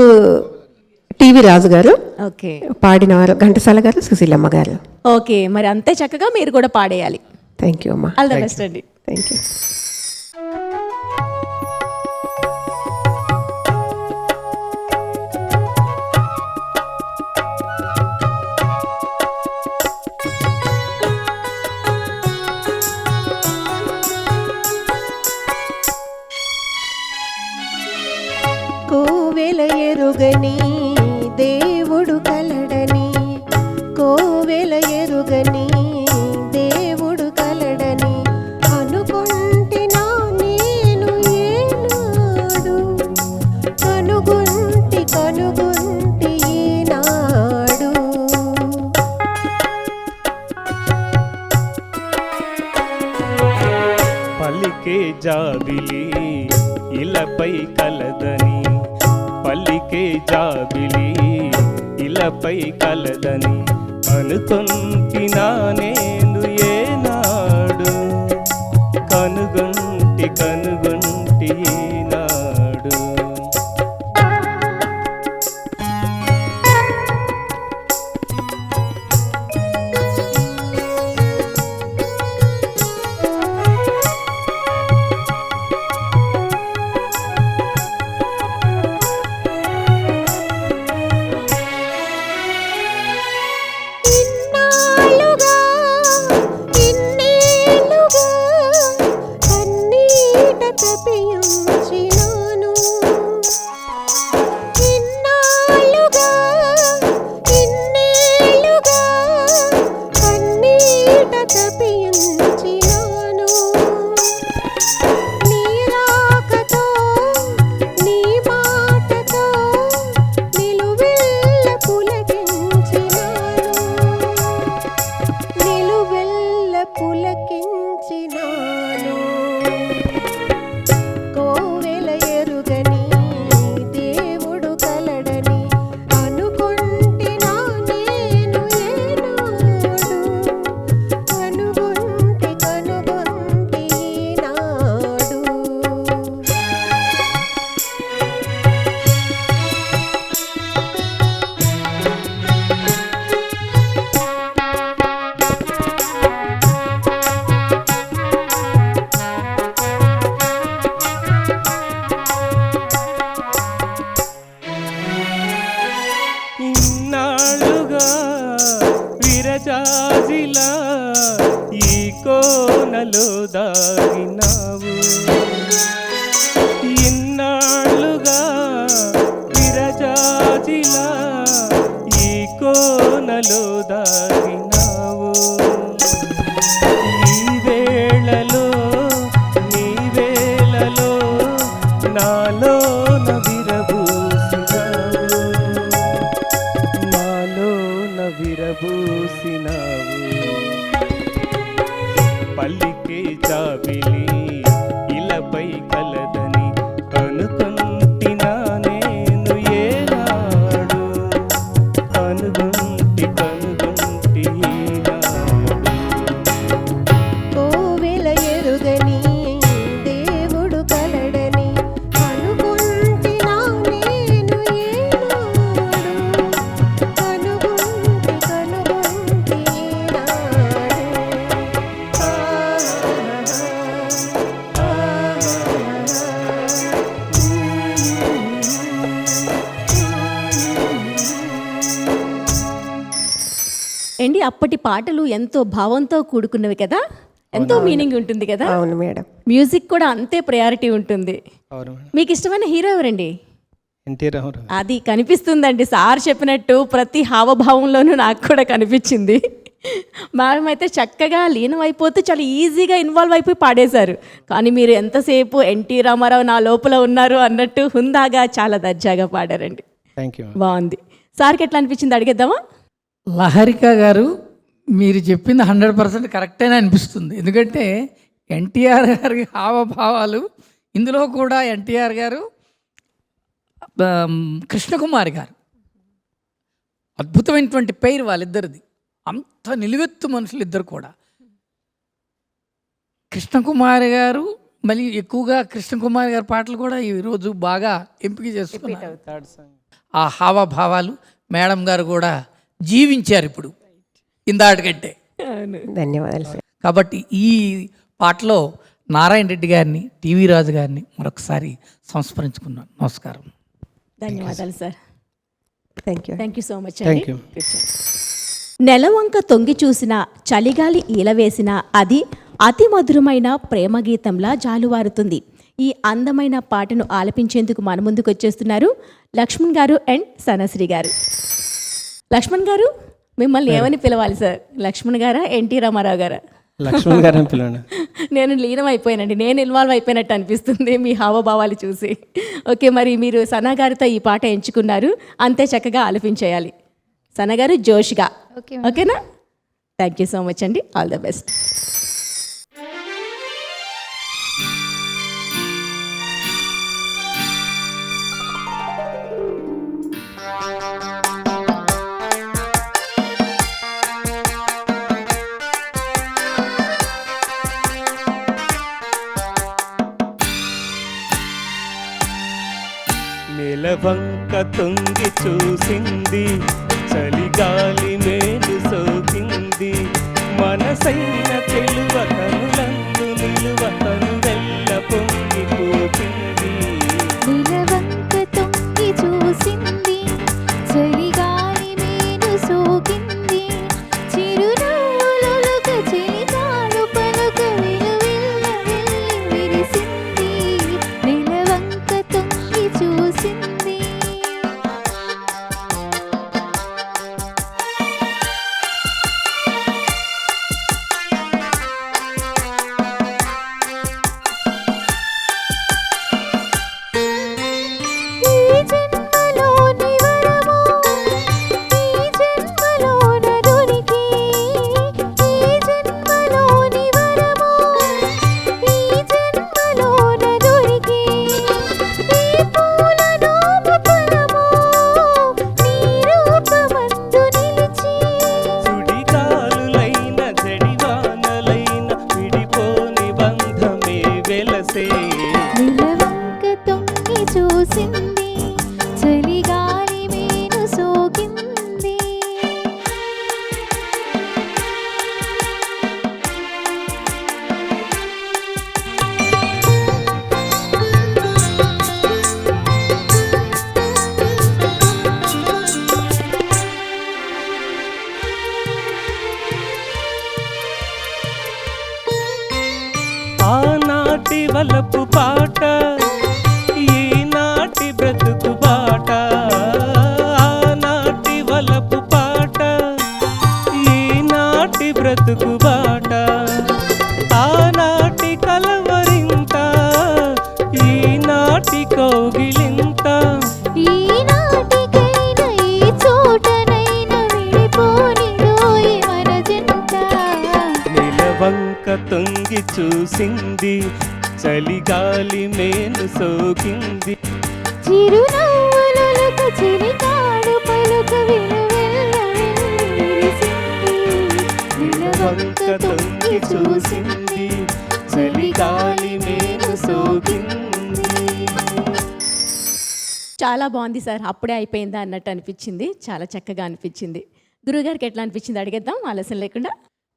Speaker 7: టీవీ రాజు గారు,
Speaker 1: ఓకే.
Speaker 7: పాడినవారు ఘంటసాల గారు, సుశీలమ్మ గారు.
Speaker 1: ఓకే, మరి అంతే చక్కగా మీరు కూడా పాడేయాలి.
Speaker 7: థ్యాంక్ యూ అమ్మా.
Speaker 1: ఆల్ ద బెస్ట్ అండి.
Speaker 7: Thank you. కోవెల ఎరుగని దేవుడు కలడని, కోవెల ఎరుగని దేవుడు కలడని అనుకుంటినా నేను ఏనాడు, కనుగొంటి ఈనాడు.
Speaker 5: పలికే జాబిలి ఇలపై కలదని, పలికే జాబిలి ఇలపై కలదని అనుకొంటినా నేను ఏనాడు, కనుగొంటి ఈనాడు. విరజాజిలా ఈ కోనలో దాగినావు, ఇన్నాళ్ళుగా విరజాజిలా ఈ కోనలో దాగినావు. ఈ వేళలో నీ వేళలో నాలో విరబూసినావు. పల్లికే జాబిలి ఇలపై కలదని అనుకుంటినా నేను ఏనాడు,
Speaker 1: అప్పటి పాటలు ఎంతో భావంతో కూడుకున్నవి కదా, ఎంతో మీనింగ్ ఉంటుంది కదా.
Speaker 7: అవును మేడం.
Speaker 1: మ్యూజిక్ కూడా అంతే ప్రయారిటీ ఉంటుంది.
Speaker 4: అవును మేడం.
Speaker 1: మీకు ఇష్టమైన హీరో ఎవరండి?
Speaker 4: ఎన్టీ రామారావు.
Speaker 1: అది కనిపిస్తుందండి, సార్ చెప్పినట్టు ప్రతి హావభావంలోనూ నాకు కూడా కనిపించింది. మేడం అయితే చక్కగా లీనం అయిపోతూ చాలా ఈజీగా ఇన్వాల్వ్ అయిపోయి పాడేశారు. కానీ మీరు ఎంతసేపు ఎన్టీ రామారావు నా లోపల ఉన్నారు అన్నట్టు హుందాగా చాలా దర్జాగా పాడారండి.
Speaker 4: Thank you.
Speaker 1: బాగుంది. సార్కి ఎట్లా అనిపించింది అడిగేద్దామా?
Speaker 3: లహరిక గారు మీరు చెప్పింది 100% కరెక్టేనే అనిపిస్తుంది. ఎందుకంటే ఎన్టీఆర్ గారి హావభావాలు ఇందులో కూడా ఎన్టీఆర్ గారు, కృష్ణకుమారి గారు అద్భుతమైనటువంటి పేరు వాళ్ళిద్దరిది. అంత నిలువెత్తు మనుషులు ఇద్దరు కూడా. కృష్ణకుమారి గారు మళ్ళీ ఎక్కువగా కృష్ణకుమారి గారి పాటలు కూడా ఈరోజు బాగా ఎంపిక చేసుకున్నారు. ఆ హావభావాలు మేడం గారు కూడా జీవించారు ఇప్పుడు ఇందాటికంటే.
Speaker 7: ధన్యవాదాలు సార్.
Speaker 3: కాబట్టి ఈ పాటలో నారాయణ రెడ్డి గారిని, టీవీ రాజు గారిని మరొకసారి సంస్మరించుకున్నాను. నమస్కారం.
Speaker 1: ధన్యవాదాలు sir.
Speaker 7: Thank you.
Speaker 1: Thank you so much
Speaker 4: thank
Speaker 1: అండి.
Speaker 4: యూ.
Speaker 1: నెలవంక తొంగి చూసిన, చలిగాలి ఈలవేసిన, అది అతి మధురమైన ప్రేమ గీతంలా జాలువారుతుంది. ఈ అందమైన పాటను ఆలపించేందుకు మన ముందుకు వచ్చేస్తున్నారు లక్ష్మణ్ గారు అండ్ సనశ్రీ గారు. లక్ష్మణ్ గారు, మిమ్మల్ని ఏమని పిలవాలి సార్? లక్ష్మణ్ గారా, ఎన్టీ రామారావు గారా?
Speaker 4: లక్ష్మణ్ గారు అని పిలవండి.
Speaker 1: నేను లీనం అయిపోయానండి, నేను ఇన్వాల్వ్ అయిపోయినట్టు అనిపిస్తుంది మీ హావభావాలు చూసి. ఓకే, మరి మీరు సనా గారితో ఈ పాట ఎంచుకున్నారు, అంతే చక్కగా ఆలపించేయాలి. సనా గారు జోష్గా,
Speaker 6: ఓకే
Speaker 1: ఓకేనా? థ్యాంక్ యూ సో మచ్ అండి. All the best.
Speaker 5: నెలవంక తొంగి చూసింది, చలిగాలి మేలు సోకింది, మనసైన తెలువ కనులందు నిలువ కను వెల్ల పొంగిపోతుంది.
Speaker 6: నిలవంక తొంగి చూసింది, చలిగాలి మేలు సోకింది, చిరునవ్వులొలుక చిలికాలు పలుక విలువిల్ల వెళ్ళి విరిసింది. నిలవంక తొంగి చూసింది. ఈ జన్మలోని వరమో, ఈ జన్మలోన దొరికి, ఈ జన్మలోని వరమో, ఈ జన్మలోన దొరికి, ఈ పూల నోము ఫలమో, నీ రూపమందు నిలిచి.
Speaker 5: సుడిగాలులైన జడివానలైన విడిపోని బంధమే వెలసే.
Speaker 6: నిలవంక తొంగి చూసింది, చలిగాలి మేను సోకింది.
Speaker 5: ఆనాటి వలపు పాట, ఈనాటి బ్రతుకు బాట. ఆనాటి వలపు పాట, ఈనాటి బ్రతుకు బాట. ఆనాటి కలవరింత, ఈనాటి కౌగిలింత.
Speaker 6: ఈనాటికైనా ఈ చోటనైనా విడిపోనిదోయి మన జంట.
Speaker 5: నిలవంక తొంగి చూసింది, చలిగాలి మేలు సోకింది.
Speaker 6: చిరునవ్వులొలుక చిలికాడు పలుక విలువెల్ల వెళ్ళి విరిసింది. నిలవంక తొంగి చూసింది, చలిగాలి మేలు సోకింది.
Speaker 1: చాలా బాగుంది సార్, అప్పుడే అయిపోయిందా అన్నట్టు అనిపించింది. చాలా చక్కగా అనిపించింది. గురువుగారికి ఎట్లా అనిపించింది అడిగేద్దాం ఆలస్యం లేకుండా.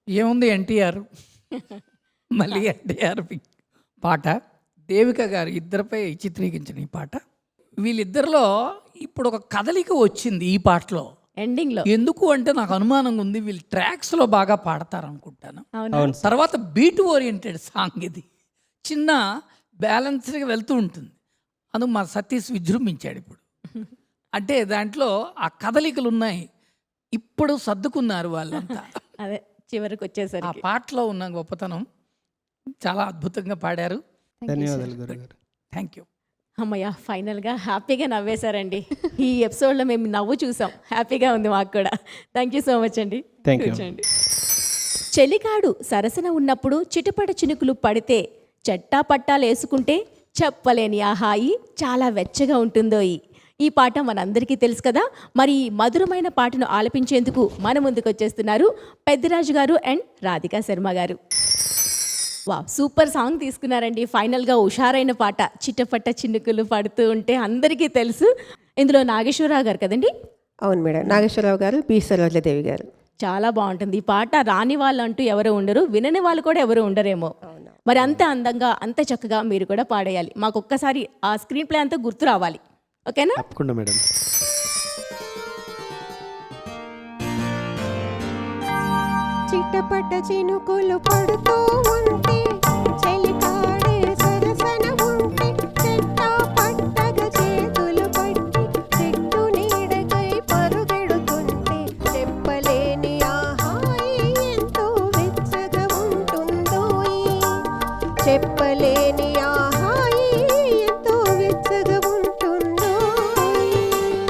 Speaker 3: ఏముంది, ఎన్టీఆర్ మళ్ళీ ఎన్టీఆర్ పాట, దేవిక గారు ఇద్దరిపై చిత్రీకరించిన ఈ పాట. వీళ్ళిద్దరిలో ఇప్పుడు ఒక కదలిక వచ్చింది ఈ పాటలో.
Speaker 1: ఎండింగ్లో.
Speaker 3: ఎందుకు అంటే నాకు అనుమానంగా ఉంది, వీళ్ళు ట్రాక్స్లో బాగా పాడతారు అనుకుంటాను.
Speaker 1: అవును.
Speaker 3: తర్వాత బీట్ ఓరియంటెడ్ సాంగ్ ఇది, చిన్న బ్యాలెన్స్డ్గా వెళ్తూ ఉంటుంది. అందుకు మా సతీష్ విజృంభించాడు ఇప్పుడు. అంటే దాంట్లో ఆ కదలికలు ఉన్నాయి, ఇప్పుడు సర్దుకున్నారు వాళ్ళంతా.
Speaker 1: అదే చివరికి
Speaker 3: ఆ
Speaker 1: వచ్చేసరికి.
Speaker 3: పాటలో ఉన్న గొప్పతనం చాలా అద్భుతంగా పాడారు.
Speaker 4: ధన్యవాదాలు గురుగారు.
Speaker 3: Thank you.
Speaker 1: అమ్మయ్య, ఫైనల్గా హ్యాపీగా నవ్వేశారండి. ఈ ఎపిసోడ్లో మేము నవ్వు చూసాం, హ్యాపీగా ఉంది మాకు కూడా. థ్యాంక్ యూ సో మచ్ అండి.
Speaker 4: Thank you.
Speaker 1: కూర్చోండి. చెలికాడు సరసన ఉన్నప్పుడు చిటపట చినుకులు పడితే చట్టా పట్టాలు వేసుకుంటే చెప్పలేని ఆ హాయి చాలా వెచ్చగా ఉంటుందోయి. ఈ పాట మనందరికీ తెలుసు కదా. మరి ఈ మధురమైన పాటను ఆలపించేందుకు మన ముందుకు వచ్చేస్తున్నారు పెద్దిరాజు గారు అండ్ రాధికా శర్మ గారు. వా, సూపర్ సాంగ్ తీసుకున్నారండి. ఫైనల్గా హుషారైన పాట, చిటపట్ట చినుకులు పడుతూ ఉంటే అందరికీ తెలుసు. ఇందులో నాగేశ్వరరావు గారు కదండి.
Speaker 7: అవును మేడం, నాగేశ్వరరావు గారు, బి సరోజదేవి గారు.
Speaker 1: చాలా బాగుంటుంది ఈ పాట. రాని వాళ్ళు అంటూ ఎవరు ఉండరు, వినని వాళ్ళు కూడా ఎవరు ఉండరేమో. మరి అంత అందంగా అంత చక్కగా మీరు కూడా పాడేయాలి. మాకు ఒక్కసారి ఆ స్క్రీన్ ప్లే అంతా గుర్తు రావాలి, ఓకేనా?
Speaker 2: తప్పకుండా మేడం.
Speaker 7: చిట్టపట్ట చినుకులు పడుతూ ఉంటే చెలికాడే సరసన ఉంటే చెట్టా పట్టగా చేతులు పట్టి చెట్టు నీడకై పరుగెడుతుంటే చెప్పలేని ఆహాయి ఎంతో వెచ్చగా ఉంటుందోయి. చెప్పలేని ఆహాయి ఎంతో వెచ్చగా ఉంటుందోయి.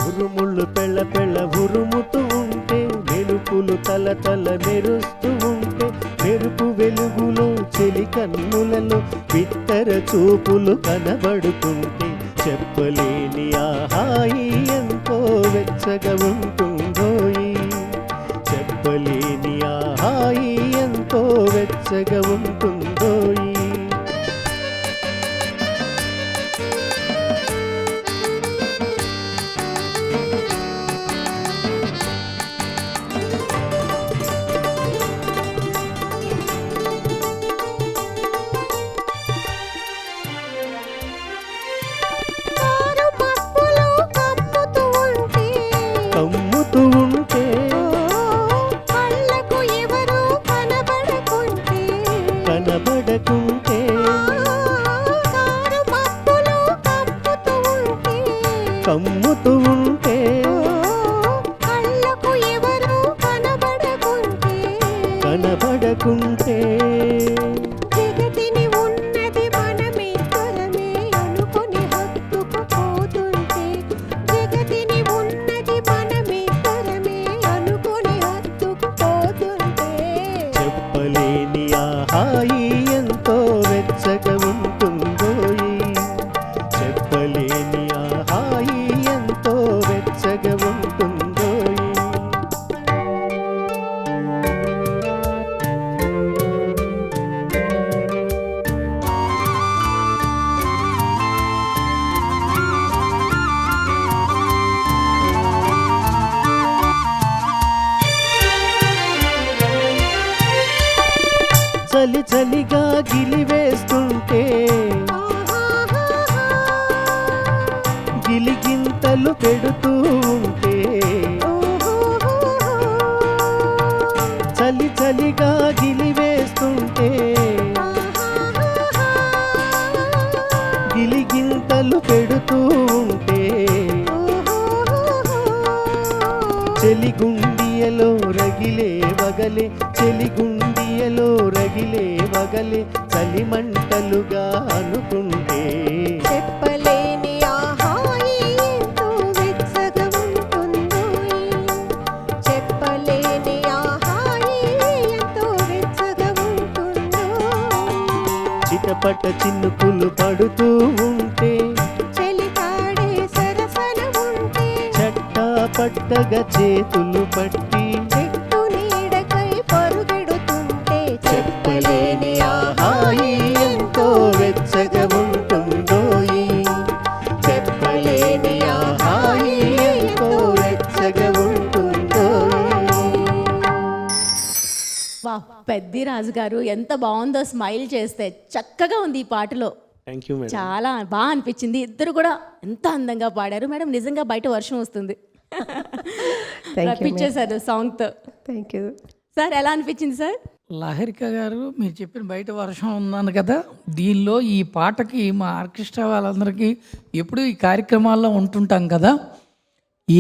Speaker 2: ఉరుముళ్ళు పెళ్ళ పెళ్ళ ఉరుముతూ ఉంటే, మెరుపులు తల తల మెరుస్తూ ఉంటే, మెరుపు వెలుగులో చెలి కన్నులలో బిత్తర చూపులు కనబడుతుంటే చెప్పలేని ఆహాయి ఎంతో వెచ్చగా ఉంటుందోయి. చెప్పలేని ఆహాయి ఎంతో వెచ్చగా ఉంటుందోయి.
Speaker 7: కారు మబ్బులు కమ్ముతూ ఉంటే
Speaker 2: కమ్ముతూ ఉంటే,
Speaker 7: కళ్ళకు ఎవరు కనబడకుంటే
Speaker 2: కనబడకుంటే,
Speaker 7: కారు మబ్బులు కమ్ముతూ ఉంటే
Speaker 2: కమ్ముతూ ఉంటే,
Speaker 7: కళ్ళకు ఎవరు కనబడకుంటే
Speaker 2: కనబడకుంటే,
Speaker 7: జగతిని ఉన్నది మనమిద్దరమే అనుకొని హత్తుకుపోతుంటే జగతిని ఉన్నది మనమిద్దరమే అనుకొని హత్తుకుపోతుంటే
Speaker 2: చెప్పలేని ఆహాయి ఎంతో వెచ్చగా ఉంటుందోయి. చెప్పలేని ఆహాయి ఎంతో వెచ్చగా ఉంటుందోయి. చలి చలిగా గిలివేస్తుంటే, గిలిగింతలు పెడుతూ ఉంటే, చలి చలిగా గిలివేస్తుంటే, గిలిగింతలు పెడుతూ ఉంటే, చెలిగుండియలో రగిలే వగలే, చెలిగుండియలో రగిలే వగలే, చలిమంటలుగా అనుకుంటే
Speaker 7: చెప్పలేని ఆహాయి ఎంతో వెచ్చగా ఉంటుందోయి. చెప్పలేని ఆహాయి ఎంతో వెచ్చగా ఉంటుందోయి.
Speaker 2: చిటపట చినుకులు పడుతూ ఉంటే,
Speaker 7: చెలికాడే సరసన ఉంటే
Speaker 2: చట్టా పట్టగా చేతులు పట్టి
Speaker 7: చెట్టు నీడకై పరుగెడుతుంటే
Speaker 2: చెప్పలేని ఆహాయి ఎంతో వెచ్చగా ఉంటుందోయి. చెప్పలేని ఆహాయి ఎంతో వెచ్చగా ఉంటుందోయి.
Speaker 1: వా, పెద్దిరాజు గారు ఎంత బాగుందో, స్మైల్ చేస్తే చక్కగా ఉంది ఈ పాటలో.
Speaker 2: Thank you madam.
Speaker 1: చాలా బాగా అనిపించింది. ఇద్దరు కూడా ఎంత అందంగా పాడారు. మేడం, నిజంగా బయట వర్షం వస్తుంది. రప్పించేశారు సాంగ్తో.
Speaker 7: Thank you.
Speaker 1: సార్ ఎలా అనిపించింది సార్?
Speaker 3: లహరిక గారు, మీరు చెప్పిన బయట వర్షం ఉందన్న కదా, దీనిలో ఈ పాటకి మా ఆర్కెస్ట్రా వాళ్ళందరికీ ఎప్పుడు ఈ కార్యక్రమాల్లో ఉంటుంటాం కదా,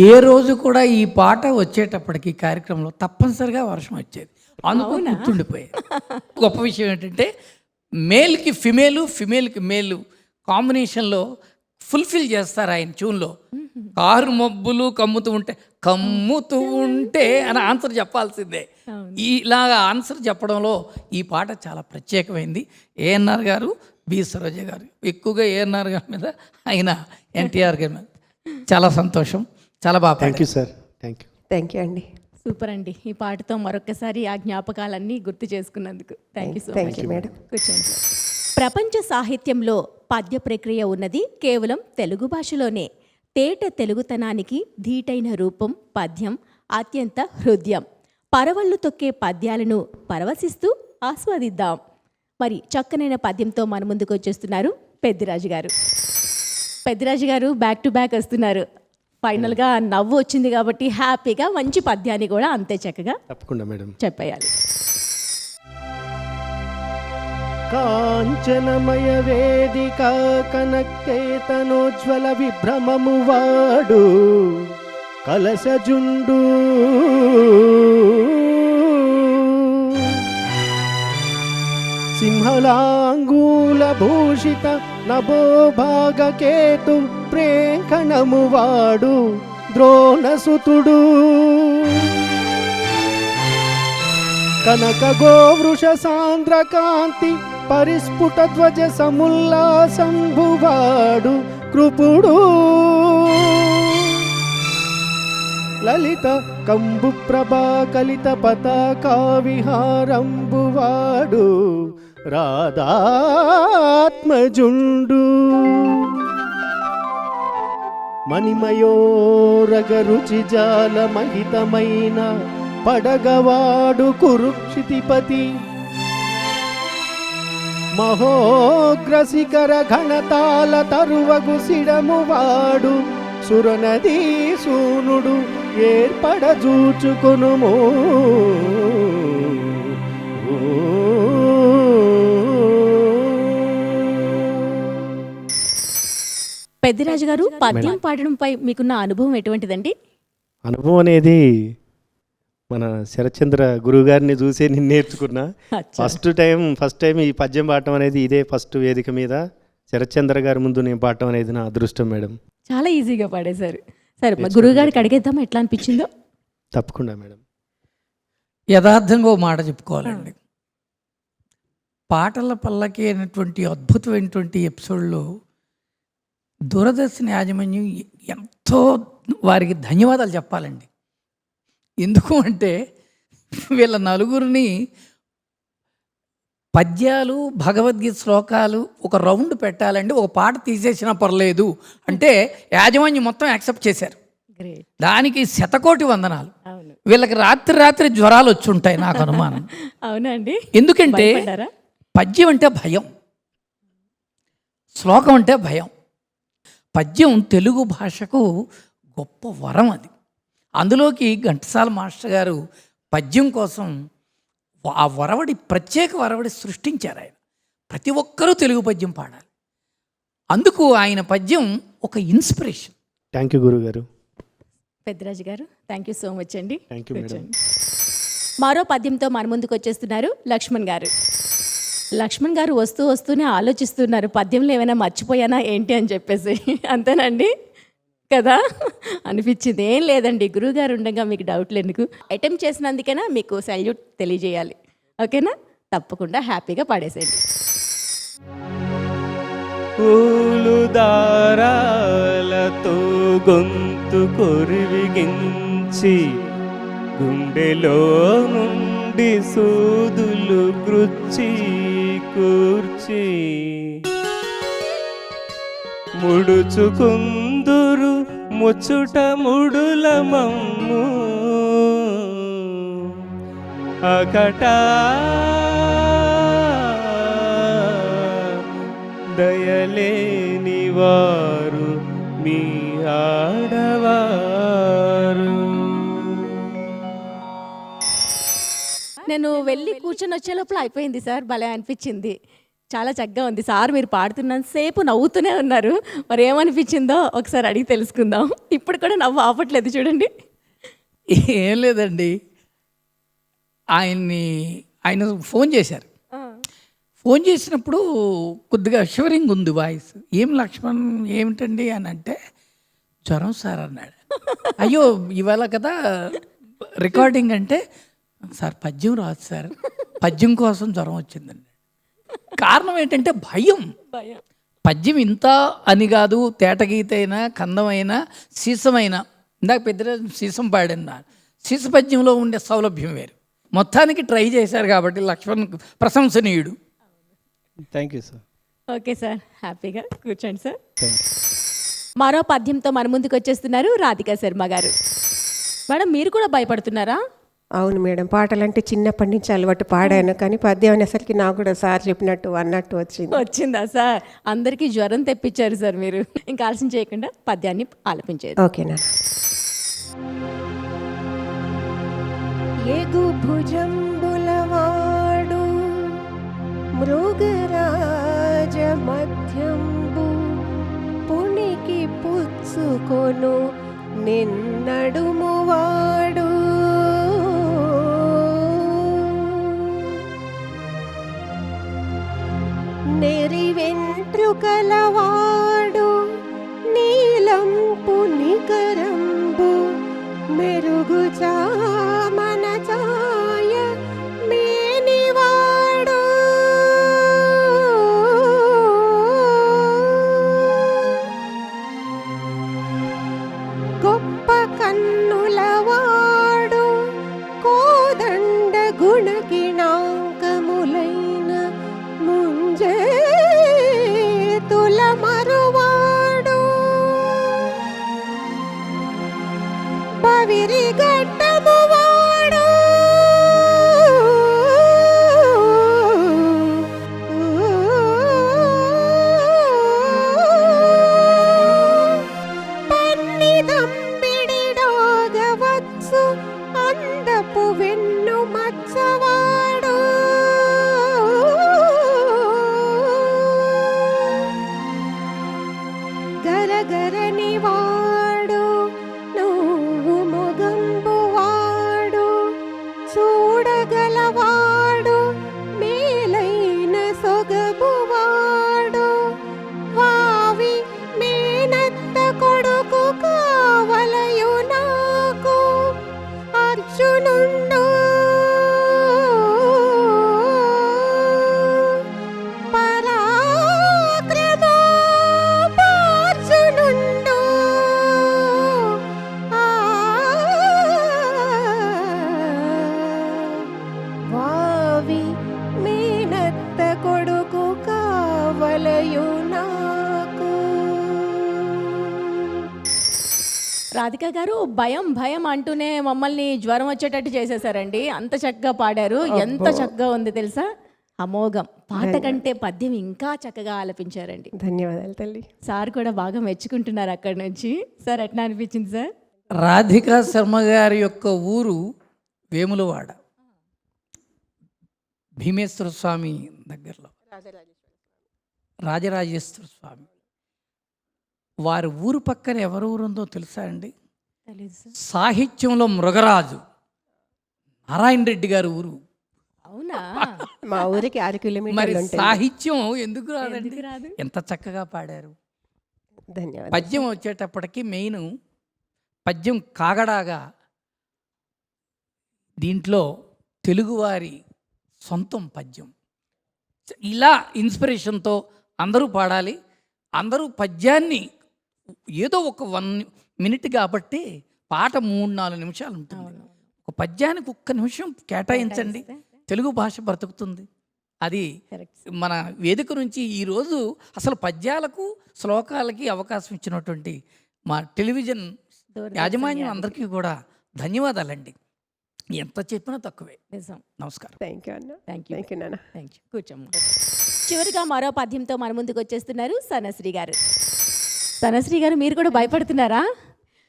Speaker 3: ఏ రోజు కూడా ఈ పాట వచ్చేటప్పటికి కార్యక్రమంలో తప్పనిసరిగా వర్షం వచ్చేది. అందుకు గుర్తుండిపోయేది. గొప్ప విషయం ఏంటంటే మేల్కి ఫిమేలు, ఫిమేల్కి మేలు కాంబినేషన్లో ఫుల్ఫిల్ చేస్తారు ఆయన ట్యూన్లో. కారు మబ్బులు కమ్ముతూ ఉంటే అని ఆన్సర్ చెప్పాల్సిందే. ఇలాగా ఆన్సర్ చెప్పడంలో ఈ పాట చాలా ప్రత్యేకమైంది. ఏఎన్ఆర్ గారు, బి సరోజ గారు, ఎక్కువగా ఏఎన్ఆర్ గారి మీద, ఆయన ఎన్టీఆర్ గారి మీద. చాలా సంతోషం, చాలా బాగా.
Speaker 2: Thank you sir. Thank you.
Speaker 7: Thank you అండి.
Speaker 1: సూపర్ అండి. ఈ పాటతో మరొకసారి ఆ జ్ఞాపకాలన్నీ గుర్తు చేసుకున్నందుకు thank you so
Speaker 7: thank
Speaker 1: much.
Speaker 7: You madam.
Speaker 1: కూర్చోండి సార్. ప్రపంచ సాహిత్యంలో పద్య ప్రక్రియ ఉన్నది కేవలం తెలుగు భాషలోనే. తేట తెలుగుతనానికి ధీటైన రూపం పద్యం, అత్యంత హృదయం. పరవళ్ళు తొక్కే పద్యాలను పరవశిస్తూ ఆస్వాదిద్దాం. మరి చక్కనైన పద్యంతో మన ముందుకు వచ్చేస్తున్నారు పెద్దిరాజు గారు. పెద్దిరాజు గారు బ్యాక్ టు బ్యాక్ వస్తున్నారు. ఫైనల్గా నవ్వు వచ్చింది కాబట్టి హ్యాపీగా మంచి పద్యాన్ని కూడా అంతే చక్కగా
Speaker 2: తప్పకుండా మేడం
Speaker 1: చెప్పేయాలి.
Speaker 2: కాంచనమయ వేదిక కనకేతనోజ్వల విభ్రమము వాడు కలసజుండు సింహలాంగూల భూషిత నభోభాగకేతు ప్రేఖణము వాడు ద్రోణసుతుడు కనక గోవృష సాంద్రకాంతి పరిస్ఫుట ధ్వజ సముల్లాసంభువాడు కృపుడు లలిత కంబు ప్రభా కలిత పతాకా విహారంబువాడు రాధాత్మజుండు మణిమయోరగ రుచి జాల మహితమైన పడగవాడు కురుక్షితిపతి మహోగ్రశిఖర ఘనతాల తరువగు సిడమువాడు సురనదీ సూనుడు ఏర్పడజూచుకొనుము
Speaker 1: పెద్దిరాజు గారు, పద్యం పాడడంపై మీకున్న అనుభవం ఎటువంటిదండి?
Speaker 2: అనుభవం అనేది మన శరత్చంద్ర గురువు గారిని చూసే నేను నేర్చుకున్నా. ఫస్ట్ టైం ఈ పద్యం పాడటం అనేది ఇదే ఫస్ట్ వేదిక మీద శరత్చంద్ర గారి ముందు నేను పాడటం అనేది నా అదృష్టం మేడం.
Speaker 1: చాలా ఈజీగా పాడేశారు. సరే, గురువు గారికి అడిగేద్దాం ఎట్లా అనిపించిందో.
Speaker 2: తప్పకుండా మేడం.
Speaker 3: యథార్థంగా ఓ మాట చెప్పుకోవాలండి. పాటల పల్లకి అయినటువంటి అద్భుతమైనటువంటి ఎపిసోడ్లో దూరదర్శన యాజమాన్యం ఎంతో వారికి ధన్యవాదాలు చెప్పాలండి. ఎందుకు అంటే వీళ్ళ నలుగురిని పద్యాలు, భగవద్గీత శ్లోకాలు ఒక రౌండ్ పెట్టాలండి, ఒక పాట తీసేసినా పర్లేదు అంటే యాజమాన్యం మొత్తం యాక్సెప్ట్ చేశారు. దానికి శతకోటి వందనాలు. వీళ్ళకి రాత్రి జ్వరాలు వచ్చి ఉంటాయి నాకు అనుమానం.
Speaker 1: అవునండి.
Speaker 3: ఎందుకంటే పద్యం అంటే భయం, శ్లోకం అంటే భయం. పద్యం తెలుగు భాషకు గొప్ప వరం. అది అందులోకి ఘంటసాల మాస్టర్ గారు పద్యం కోసం ఆ ప్రత్యేక వరవడి సృష్టించారు. ఆయన ప్రతి ఒక్కరూ తెలుగు పద్యం పాడాలి. అందుకు ఆయన పద్యం ఒక ఇన్స్పిరేషన్.
Speaker 2: థ్యాంక్ యూ గురువు గారు.
Speaker 1: పెద్దిరాజు గారు, థ్యాంక్ యూ సో మచ్ అండి.
Speaker 2: Thank you madam.
Speaker 1: మరో పద్యంతో మన ముందుకు వచ్చేస్తున్నారు లక్ష్మణ్ గారు. లక్ష్మణ్ గారు వస్తూనే ఆలోచిస్తున్నారు, పద్యంలో ఏమైనా మర్చిపోయానా ఏంటి అని చెప్పేసి. అంతేనండి కదా అనిపించింది. ఏం లేదండి, గురువుగారు ఉండగా మీకు డౌట్లు ఎందుకు. అటెంప్ట్ చేసినందుకైనా మీకు సల్యూట్ తెలియజేయాలి. ఓకేనా? తప్పకుండా హ్యాపీగా పాడేసేయండి.
Speaker 5: పూలు దారాలతో గొంతు కొరివిగించి గుండెలో నుండి సూదులు గృచ్చి కూర్చి ముడుచుకుందురు ముచ్చుట ముడుల మమ్ము అకటా దయలేని వారు మీ ఆడవారు.
Speaker 1: నేను వెళ్ళి కూర్చొని వచ్చే లోపల అయిపోయింది సార్, భలే అనిపించింది, చాలా చక్కగా ఉంది సార్. మీరు పాడుతున్నంత సేపు నవ్వుతూనే ఉన్నారు, మరి ఏమనిపించిందో ఒకసారి అడిగి తెలుసుకుందాం. ఇప్పుడు కూడా నవ్వు ఆపట్లేదు చూడండి.
Speaker 3: ఏం లేదండి, ఆయన ఫోన్ చేశారు. ఫోన్ చేసినప్పుడు కొద్దిగా షివరింగ్ ఉంది వాయిస్. ఏం లక్ష్మణ్ ఏమిటండి అని అంటే, జ్వరం సార్ అన్నాడు. అయ్యో ఇవాళ కదా రికార్డింగ్ అంటే, సార్ పద్యం రాదు సార్, పద్యం కోసం జ్వరం వచ్చిందండి. కారణం ఏంటంటే భయం. పద్యం ఇంత అని కాదు, తేటగీతైనా కందమైనా సీసమైనా, ఇందాక పెద్ద సీసం పాడన్నా, సీస పద్యంలో ఉండే సౌలభ్యం వేరు. మొత్తానికి ట్రై చేశారు కాబట్టి లక్ష్మణ్ ప్రశంసనీయుడు.
Speaker 4: Thank you sir.
Speaker 1: Okay sir, హ్యాపీగా కూర్చోండి సార్.
Speaker 4: Thank you.
Speaker 1: మరో పద్యంతో మన ముందుకు వచ్చేస్తున్నారు రాధికా శర్మ గారు. మేడం మీరు కూడా భయపడుతున్నారా?
Speaker 7: అవును మేడం, పాటలంటే చిన్నప్పటి నుంచి అలవాటు పాడాను, కానీ పద్యం అనేసరికి నాకు కూడా సార్ చెప్పినట్టు అన్నట్టు వచ్చింది.
Speaker 1: వచ్చిందా సార్? అందరికీ జ్వరం తెప్పించారు సార్ మీరు. ఇంకా ఆలస్యం చేయకుండా పద్యాన్ని ఆలపించారు.
Speaker 7: ఓకేనా. ఎగు భుజంబులవాడు మృగరాజ మధ్యంబు పునికి పుచ్చుకొను నిన్నడుమువాడు నెరివెంట్రుకలవాడు నీలంపు నికరంబు మెరుగు చామన ఛాయ మేనివాడు గొప్ప కన్నులవాడు కోదండ గుణగిణాంకములైన ముంజేతుల మరువాడు పవిరి గడ్డమువాడు పన్నిదంబిడిడాగవచ్చు అందపు వెన్ను మచ్చవాడు గరగరని వాడు నువ్వు మొగంబువాడు చూడగలవాడు మేలైన సొగబువాడు వావి మేనత్త కొడుకు కావలయు నాకు అర్జునుండు పరాక్రమోపార్జునుండు వావి మేనత్త కొడుకు కావలయు నాకు.
Speaker 1: రాధిక గారు భయం భయం అంటూనే మమ్మల్ని జ్వరం వచ్చేటట్టు చేసేసారండి. అంత చక్కగా పాడారు, ఎంత చక్కగా ఉంది తెలుసా, అమోఘం. పాట కంటే పద్యం ఇంకా చక్కగా ఆలపించారండి.
Speaker 7: ధన్యవాదాలు తల్లి.
Speaker 1: సార్ కూడా బాగా మెచ్చుకుంటున్నారు అక్కడి నుంచి. సార్ ఎట్లా అనిపించింది సార్?
Speaker 3: రాధికా శర్మ గారి యొక్క ఊరు వేములవాడ, భీమేశ్వర స్వామి దగ్గరలో, రాజరాజేశ్వర స్వామి. వారి ఊరు పక్కన ఎవరు ఊరుందో తెలుసా అండి?
Speaker 1: తెలీదు సార్.
Speaker 3: సాహిత్యంలో మృగరాజు నారాయణ రెడ్డి గారి ఊరు.
Speaker 1: అవునా?
Speaker 7: మా ఊరికి 6
Speaker 3: మరి
Speaker 7: కిలోమీటర్లు ఉంటుంది.
Speaker 3: సాహిత్యం ఎందుకు రాదండి?
Speaker 1: ఎందుకు రాదు?
Speaker 3: ఎంత చక్కగా పాడారు.
Speaker 7: ధన్యవాదాలు.
Speaker 3: పద్యం వచ్చేటప్పటికి మెయిన్ పద్యం కాగడాగా దీంట్లో తెలుగువారి సొంతం పద్యం. ఇలా ఇన్స్పిరేషన్తో అందరూ పాడాలి. అందరూ పద్యాన్ని ఏదో ఒక 1 మినిట్ కాబట్టి పాట 3-4 నిమిషాలు ఉంటుంది. ఒక పద్యానికి 1 నిమిషం కేటాయించండి, తెలుగు భాష బ్రతుకుతుంది. అది మన వేదిక నుంచి ఈరోజు అసలు పద్యాలకు శ్లోకాలకి అవకాశం ఇచ్చినటువంటి మా టెలివిజన్ యాజమాన్యం అందరికీ కూడా ధన్యవాదాలండి. ఎంత చెప్పినా తక్కువే.
Speaker 1: నిజం.
Speaker 3: నమస్కారం.
Speaker 7: థ్యాంక్ యూ అన్న.
Speaker 1: Thank you.
Speaker 7: థ్యాంక్ యూ నాన్న.
Speaker 1: Thank you. కూర్చోమ్మ. చివరిగా మరో పద్యంతో మన ముందుకు వచ్చేస్తున్నారు సనశ్రీ గారు. తనశ్రీ గారు మీరు కూడా భయపడుతున్నారా?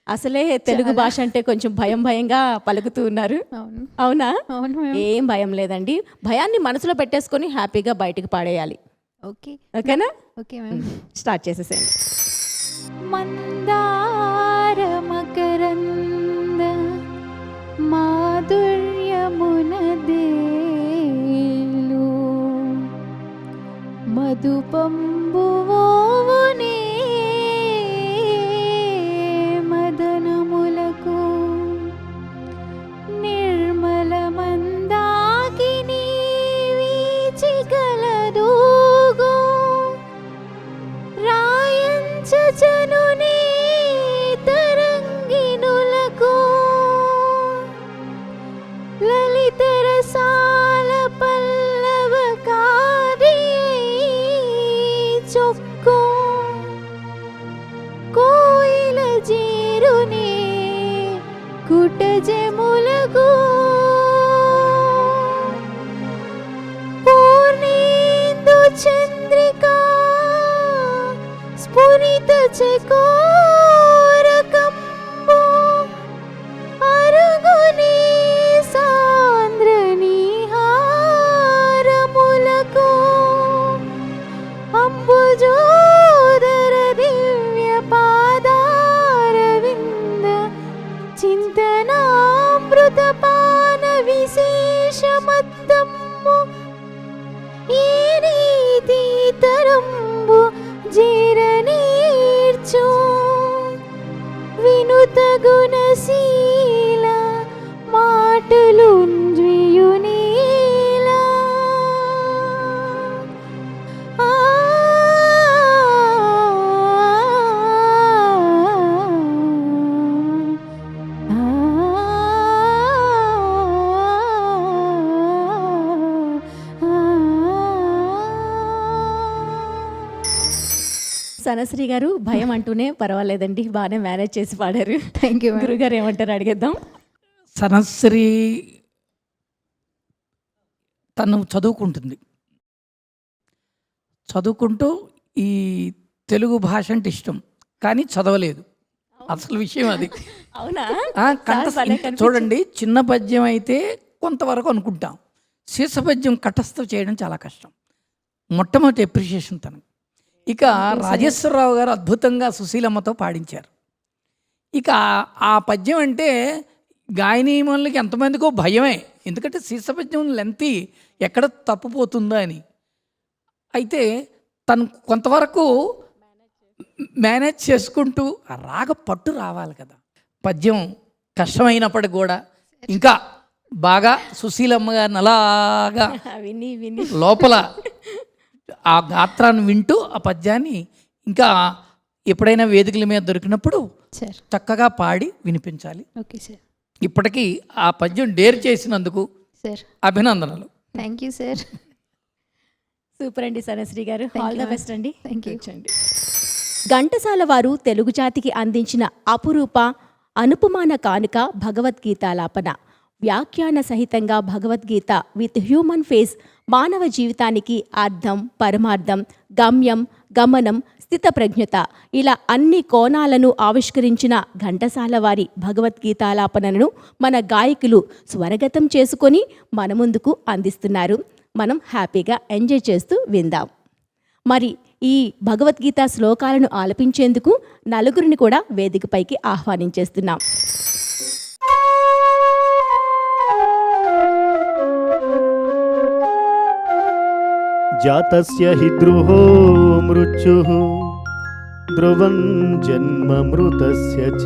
Speaker 1: అసలే తెలుగు భాష అంటే కొంచెం భయంగా పలుకుతూ ఉన్నారు.
Speaker 6: అవును
Speaker 1: అవునా?
Speaker 6: అవును మ్యామ్.
Speaker 1: ఏం భయం లేదండి. భయాన్ని మనసులో పెట్టేసుకొని హ్యాపీగా బయటికి పాడేయాలి.
Speaker 6: ఓకే
Speaker 1: ఓకేనా?
Speaker 6: Okay ma'am.
Speaker 1: స్టార్ట్ చేసేసేయండి.
Speaker 6: మందార మకరంద మాధుర్యమునదేలు మధుపంబువోనే మదనములకు నిర్మల మందాకిని వీచికలదూగు రాయంచనునే తరంగినులకు లలిత రసాల పల్లవకారి చొక్కు కోయిల జీరునే కుటజములకు పూర్ణేందు చంద్రికా స్ఫురిత చకోరకంబు అరుగునే సాంద్ర నిహారములకు అంబుజోదర దివ్య పాదారవింద చింతనామృత పాన విశేషమత్తమ్ము ఈ రీతి తరంబు జీరనీర్చు వినుత గుణశీల మాటలు ద్వియునీలా ఆ
Speaker 1: సనశ్రీ గారు భయం అంటూనే పర్వాలేదండి, బాగానే మేనేజ్ చేసి పాడారు.
Speaker 6: థ్యాంక్ యూ
Speaker 1: గురుగారు ఏమంటారు అడిగేద్దాం.
Speaker 3: సనశ్రీ తను చదువుకుంటూ ఈ తెలుగు భాష అంటే ఇష్టం, కానీ చదవలేదు. అసలు విషయం అది.
Speaker 1: అవునా?
Speaker 3: చూడండి, చిన్న పద్యం అయితే కొంతవరకు అనుకుంటాం, శీర్ష పద్యం కంఠస్థం చేయడం చాలా కష్టం. మొట్టమొదటి అప్రిషియేషన్ తనకు. ఇక రాజేశ్వరరావు గారు అద్భుతంగా సుశీలమ్మతో పాడించారు. ఇక ఆ పద్యం అంటే గాయనీయములకి ఎంతమందికో భయమే, ఎందుకంటే శీర్ష పద్యం లెంతీ, ఎక్కడ తప్పుపోతుందో అని. అయితే తను కొంతవరకు మేనేజ్ చేసుకుంటూ ఆ రాగ పట్టు రావాలి కదా. పద్యం కష్టమైనప్పటికి కూడా ఇంకా బాగా సుశీలమ్మ గారిని అలాగా
Speaker 1: విని
Speaker 3: లోపల ఆ గాత్రాన్ని వింటూ ఆ పద్యాన్ని ఇంకా ఎప్పుడైనా వేదికల మీద దొరికినప్పుడు
Speaker 6: సార్.
Speaker 3: చక్కగా పాడి వినిపించాలి.
Speaker 6: Okay sir.
Speaker 3: ఇప్పటికీ ఆ పద్యం డేర్ చేసినందుకు
Speaker 6: సార్
Speaker 3: అభినందనలు.
Speaker 6: Thank you sir.
Speaker 1: సూపర్ అండి సనశ్రీ గారు, ఆల్ ద బెస్ట్ అండి.
Speaker 6: Thank you.
Speaker 1: ఘంటసాల వారు తెలుగు జాతికి అందించిన అపురూప అనుపమాన కానుక భగవద్గీతాలాపన. వ్యాఖ్యాన సహితంగా భగవద్గీత విత్ హ్యూమన్ ఫేస్ మానవ జీవితానికి అర్థం, పరమార్థం, గమ్యం, గమనం, స్థితప్రజ్ఞత ఇలా అన్ని కోణాలను ఆవిష్కరించిన ఘంటసాల వారి భగవద్గీతాలాపనను మన గాయకులు స్వరగతం చేసుకొని మన ముందుకు అందిస్తున్నారు. మనం హ్యాపీగా ఎంజాయ్ చేస్తూ విందాం. మరి ఈ భగవద్గీత శ్లోకాలను ఆలపించేందుకు నలుగురిని కూడా వేదికపైకి ఆహ్వానించేస్తున్నాం.
Speaker 2: జాతస్య హి ధ్రువో మృత్యుః ధ్రువం జన్మ మృతస్య చ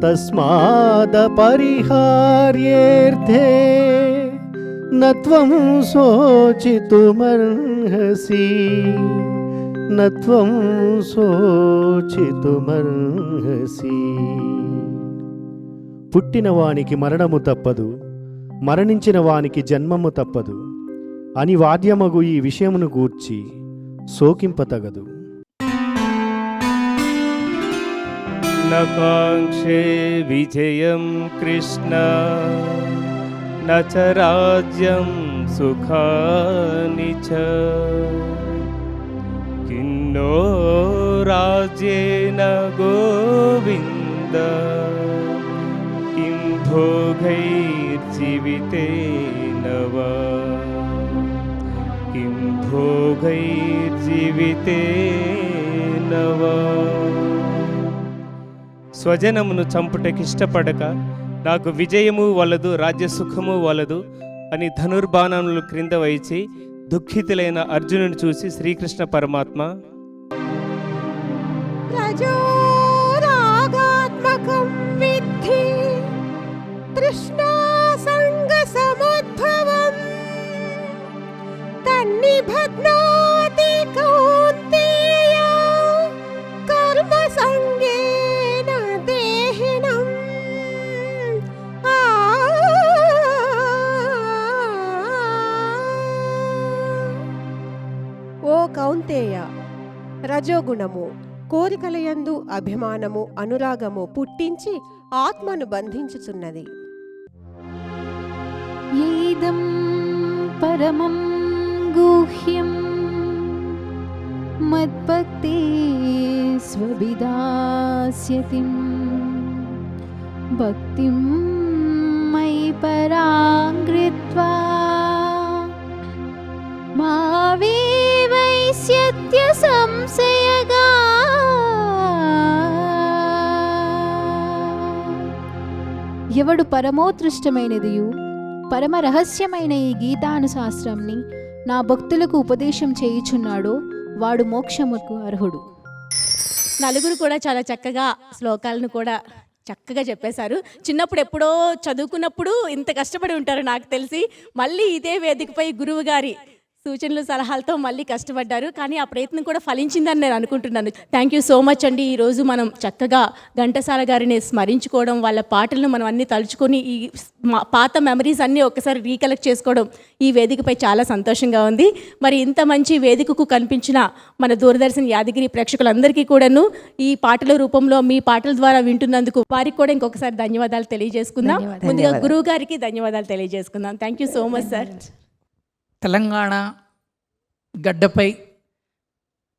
Speaker 2: తస్మాదపరిహార్యేర్థే నత్వం శోచితుమర్హసి నత్వం శోచితుమర్హసి. పుట్టిన వానికి మరణము తప్పదు, మరణించిన వానికి జన్మము తప్పదు. అనివార్యమగు ఈ విషయమును గూర్చి శోకింపతగదు.
Speaker 5: నకాంక్షే విజయం కృష్ణ న చ రాజ్యం సుఖాని చ किन्नो राज्येन गोविन्द किं भोगैर्जीवितेन वा किं भोगैर्जीवितेन वा స్వజనమును చంపుటకిష్టపడక నాకు విజయము వలదు రాజ్యసుఖము వలదు అని ధనుర్బాణములు క్రింద వైచి దుఃఖితులైన అర్జునుని చూసి శ్రీకృష్ణ పరమాత్మ
Speaker 7: రజోరాగాత్మకం విద్ధి తృష్ణా సంగ సముద్భవం తన్నిబధ్నాతి కౌంతేయ కర్మ సంగేన దేహినం ఓ కౌంతేయ, రజోగుణము కోరికలయందు అభిమానము అనురాగము పుట్టించి ఆత్మను బంధించుచున్నది.
Speaker 6: ఏదం పరమం గుహ్యం మద్భక్తే స్వవిదాస్యతిం భక్తిం మయి పరాంగృత్వా మావేవైస్యత్య సంశయగా. ఎవడు పరమోత్కృష్టమైనదియు పరమ రహస్యమైన ఈ గీతానుశాస్త్రంని నా భక్తులకు ఉపదేశం చేయుచున్నాడో వాడు మోక్షముకు అర్హుడు.
Speaker 1: నలుగురు కూడా చాలా చక్కగా శ్లోకాలను కూడా చక్కగా చెప్పేశారు. చిన్నప్పుడు ఎప్పుడో చదువుకున్నప్పుడు ఇంత కష్టపడి ఉంటారు నాకు తెలిసి. మళ్ళీ ఇదే వేదికపై గురువు గారి సూచనలు సలహాలతో మళ్ళీ కష్టపడ్డారు, కానీ ఆ ప్రయత్నం కూడా ఫలించిందని నేను అనుకుంటున్నాను. థ్యాంక్ యూ సో మచ్ అండి. ఈరోజు మనం చక్కగా ఘంటసాల గారిని స్మరించుకోవడం, వాళ్ళ పాటలను మనం అన్నీ తలుచుకొని ఈ పాత మెమరీస్ అన్నీ ఒకసారి రీకలెక్ట్ చేసుకోవడం ఈ వేదికపై చాలా సంతోషంగా ఉంది. మరి ఇంత మంచి వేదికకు కనిపించిన మన దూరదర్శన్ యాదగిరి ప్రేక్షకులందరికీ కూడాను ఈ పాటల రూపంలో మీ పాటల ద్వారా వింటున్నందుకు వారికి కూడా ఇంకొకసారి ధన్యవాదాలు తెలియజేసుకుందాం. ముందుగా గురువు గారికి ధన్యవాదాలు తెలియజేసుకుందాం. Thank you so much sir.
Speaker 3: Telangana గడ్డపై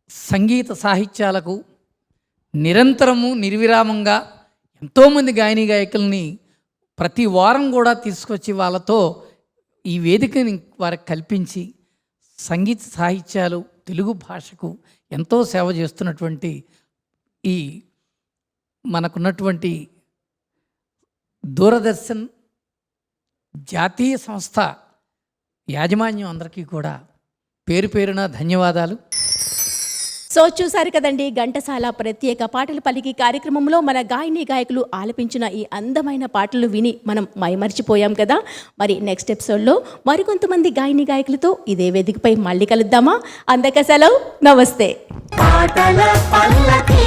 Speaker 3: సంగీత సాహిత్యాలకు నిరంతరము నిర్విరామంగా ఎంతోమంది గాయని గాయకుల్ని ప్రతి వారం కూడా తీసుకొచ్చి వాళ్ళతో ఈ వేదికని వారికి కల్పించి సంగీత సాహిత్యాలు తెలుగు భాషకు ఎంతో సేవ చేస్తున్నటువంటి ఈ మనకున్నటువంటి దూరదర్శన్ జాతీయ సంస్థ యాజమాన్యం అందరికీ కూడా పేరు పేరున ధన్యవాదాలు.
Speaker 1: సో చూసారు కదండి, ఘంటసాల ప్రత్యేక పాటలు పలికి కార్యక్రమంలో మన గాయని గాయకులు ఆలపించిన ఈ అందమైన పాటలు విని మనం మైమర్చిపోయాం కదా. మరి నెక్స్ట్ ఎపిసోడ్లో మరికొంతమంది గాయని గాయకులతో ఇదే వేదికపై మళ్ళీ కలుద్దామా? అందరికీ సెలవు, నమస్తే.
Speaker 8: పాటల పల్లకి